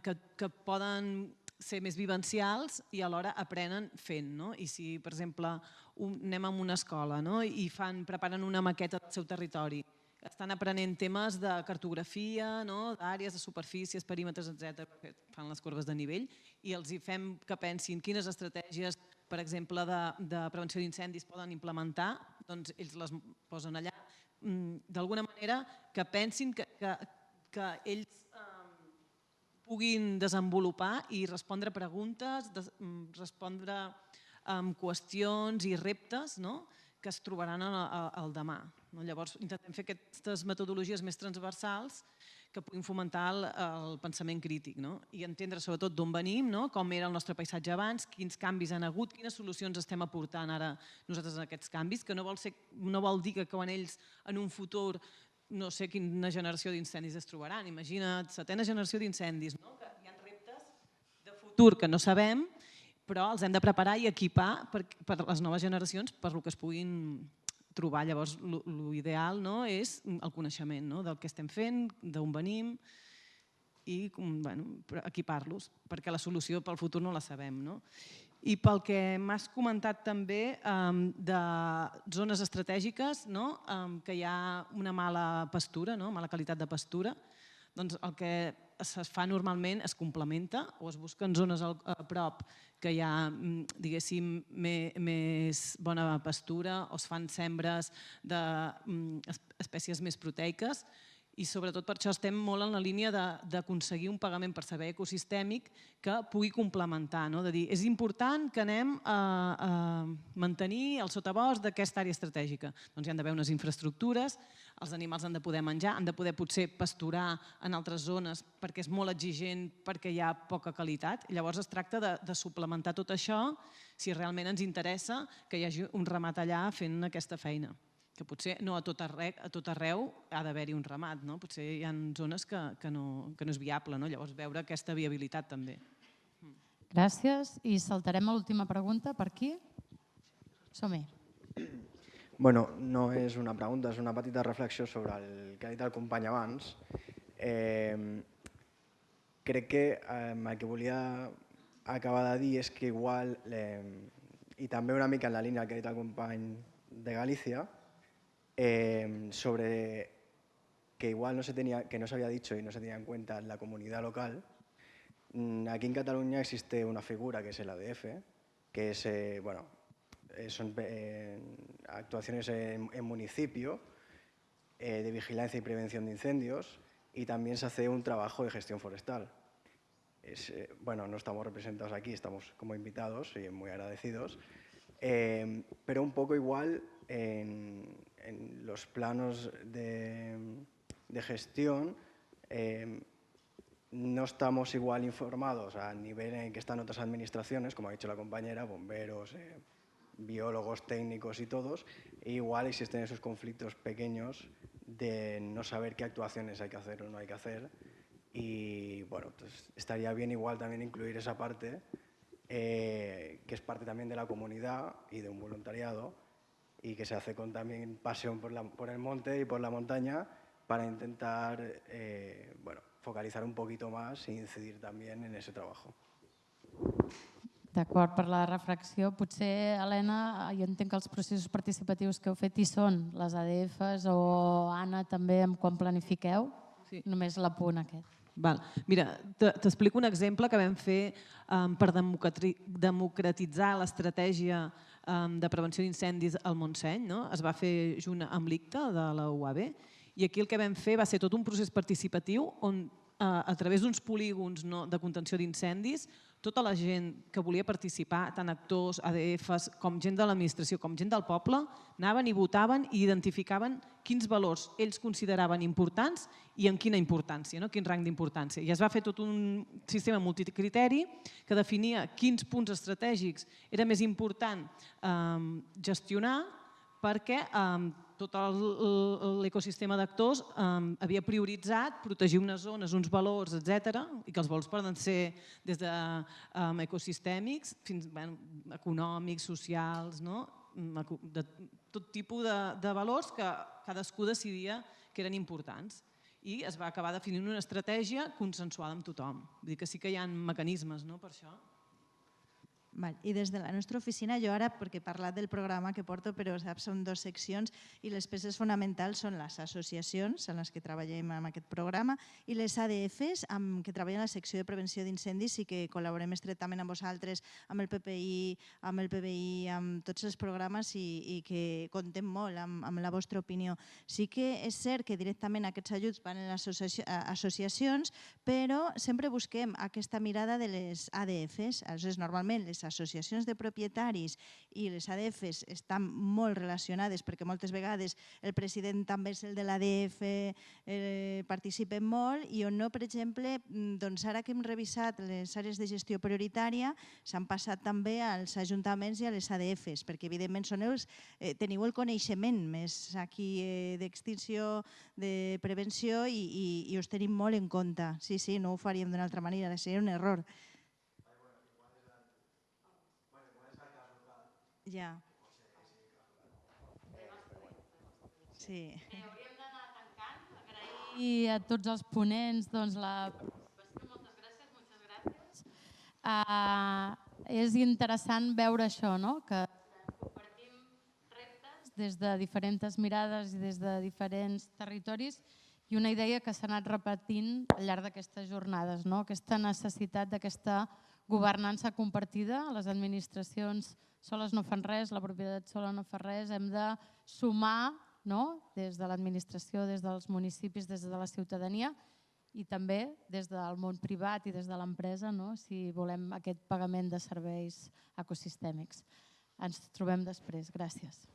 que poden ser més vivencials i alhora aprenen fent. No? I si, per exemple, anem a una escola, no? I preparen una maqueta del seu territori, estan aprenent temes de cartografia, no? D'àrees, de superfícies, perímetres, etc. Fan les corbes de nivell i els hi fem que pensin quines estratègies, per exemple, de prevenció d'incendis poden implementar, doncs ells les posen allà. D'alguna manera que pensin que ells puguin desenvolupar i respondre preguntes, respondre qüestions i reptes, no? Que es trobaran al demà. Llavors, intentem fer aquestes metodologies més transversals que puguin fomentar el pensament crític i entendre sobretot d'on venim, com era el nostre paisatge abans, quins canvis han hagut, quines solucions estem aportant ara nosaltres en aquests canvis, que no vol dir que quan ells en un futur no sé quina generació d'incendis es trobaran. Imagina't, 7ª generació d'incendis, que hi ha reptes de futur que no sabem, però els hem de preparar i equipar per les noves generacions per el que es puguin trobar. Llavors, l'ideal és el coneixement del que estem fent, d'on venim i equipar-los, perquè la solució pel futur no la sabem. I pel que m'has comentat també de zones estratègiques, que hi ha una mala pastura, mala qualitat de pastura, doncs el que es fa normalment es complementa o es busquen zones a prop que hi ha, diguéssim, més bona pastura o es fan sembres d'espècies més proteiques i sobretot per això estem molt en la línia d'aconseguir un pagament per servei ecosistèmic que pugui complementar. De dir, és important que anem a mantenir el sotabosc d'aquesta àrea estratègica. Doncs hi han d'haver unes infraestructures, els animals han de poder menjar, han de poder potser pasturar en altres zones perquè és molt exigent, perquè hi ha poca qualitat. Llavors es tracta de suplementar tot això si realment ens interessa que hi hagi un ramat allà fent aquesta feina. Que potser no a tot arreu ha d'haver-hi un ramat, potser hi ha zones que no és viable, llavors veure aquesta viabilitat també. Gràcies. I saltarem a l'última pregunta per aquí. Som-hi. Bueno, no és una pregunta, és una petita reflexió sobre el que ha dit el company abans. Crec que el que volia acabar de dir és que igual, i també una mica en la línia que ha dit el company de Galícia, sobre que igual no se había dicho y no se tenía en cuenta la comunidad local. Aquí en Cataluña existe una figura que es el ADF, que es, son actuaciones en municipio de vigilancia y prevención de incendios y también se hace un trabajo de gestión forestal. No estamos representados aquí, estamos como invitados y muy agradecidos, pero un poco igual en los planos de gestión no estamos igual informados a nivel en que están otras administraciones, como ha dicho la compañera, bomberos, biólogos, técnicos y todos, e igual existen esos conflictos pequeños de no saber qué actuaciones hay que hacer o no hay que hacer. Y bueno, pues estaría bien igual también incluir esa parte, que es parte también de la comunidad y de un voluntariado, y que se hace con también pasión por el monte y por la montaña, para intentar focalizar un poquito más e incidir també en ese trabajo. D'acord, per la reflexió. Potser, Helena, jo entenc que els processos participatius que heu fet hi són les ADFs o Anna també quan planifiqueu? Només l'apunt aquest. Mira, t'explico un exemple que vam fer per democratitzar l'estratègia de prevenció d'incendis al Montseny. Es va fer junt amb l'ICTA de la UAB, i aquí el que vam fer va ser tot un procés participatiu on, a través d'uns polígons de contenció d'incendis, tota la gent que volia participar, tant actors, ADFs, com gent de l'administració, com gent del poble, anaven i votaven i identificaven quins valors ells consideraven importants i amb quina importància, quin rang d'importància. I es va fer tot un sistema multicriteri que definia quins punts estratègics era més important gestionar, perquè tot l'ecosistema d'actors havia prioritzat protegir unes zones, uns valors, etc., i que els valors poden ser des d'ecosistèmics fins econòmics, socials, de tot tipus de valors que cadascú decidia que eren importants. I es va acabar definint una estratègia consensuada amb tothom. Vull dir que sí que hi ha mecanismes per això. I des de la nostra oficina, jo ara, perquè he parlat del programa que porto, però saps, són 2 seccions i les peces fonamentals són les associacions en les que treballem amb aquest programa i les ADFs que treballen a la secció de prevenció d'incendis i que col·laborem estretament amb vosaltres, amb el PPI, amb tots els programes i que contem molt amb la vostra opinió. Sí que és cert que directament aquests ajuts van a les associacions, però sempre busquem aquesta mirada de les ADFs. Aleshores, normalment les associacions de propietaris i les ADFs estan molt relacionades perquè moltes vegades el president també és el de l'ADF, participen molt i on no, per exemple, ara que hem revisat les àrees de gestió prioritària s'han passat també als ajuntaments i a les ADFs perquè evidentment teniu el coneixement més aquí d'extinció, de prevenció i us tenim molt en compte. Sí, no ho faríem d'una altra manera, seria un error. Ja. Sí. Hauríem d'anar tancant. Agrair a tots els ponents la participació. Moltes gràcies. És interessant veure això, que compartim reptes des de diferents mirades i des de diferents territoris i una idea que s'ha anat repetint al llarg d'aquestes jornades, aquesta necessitat d'aquesta governança compartida. Les administracions soles no fan res, la propietat sola no fa res, hem de sumar des de l'administració, des dels municipis, des de la ciutadania i també des del món privat i des de l'empresa, si volem aquest pagament de serveis ecosistèmics. Ens trobem després. Gràcies.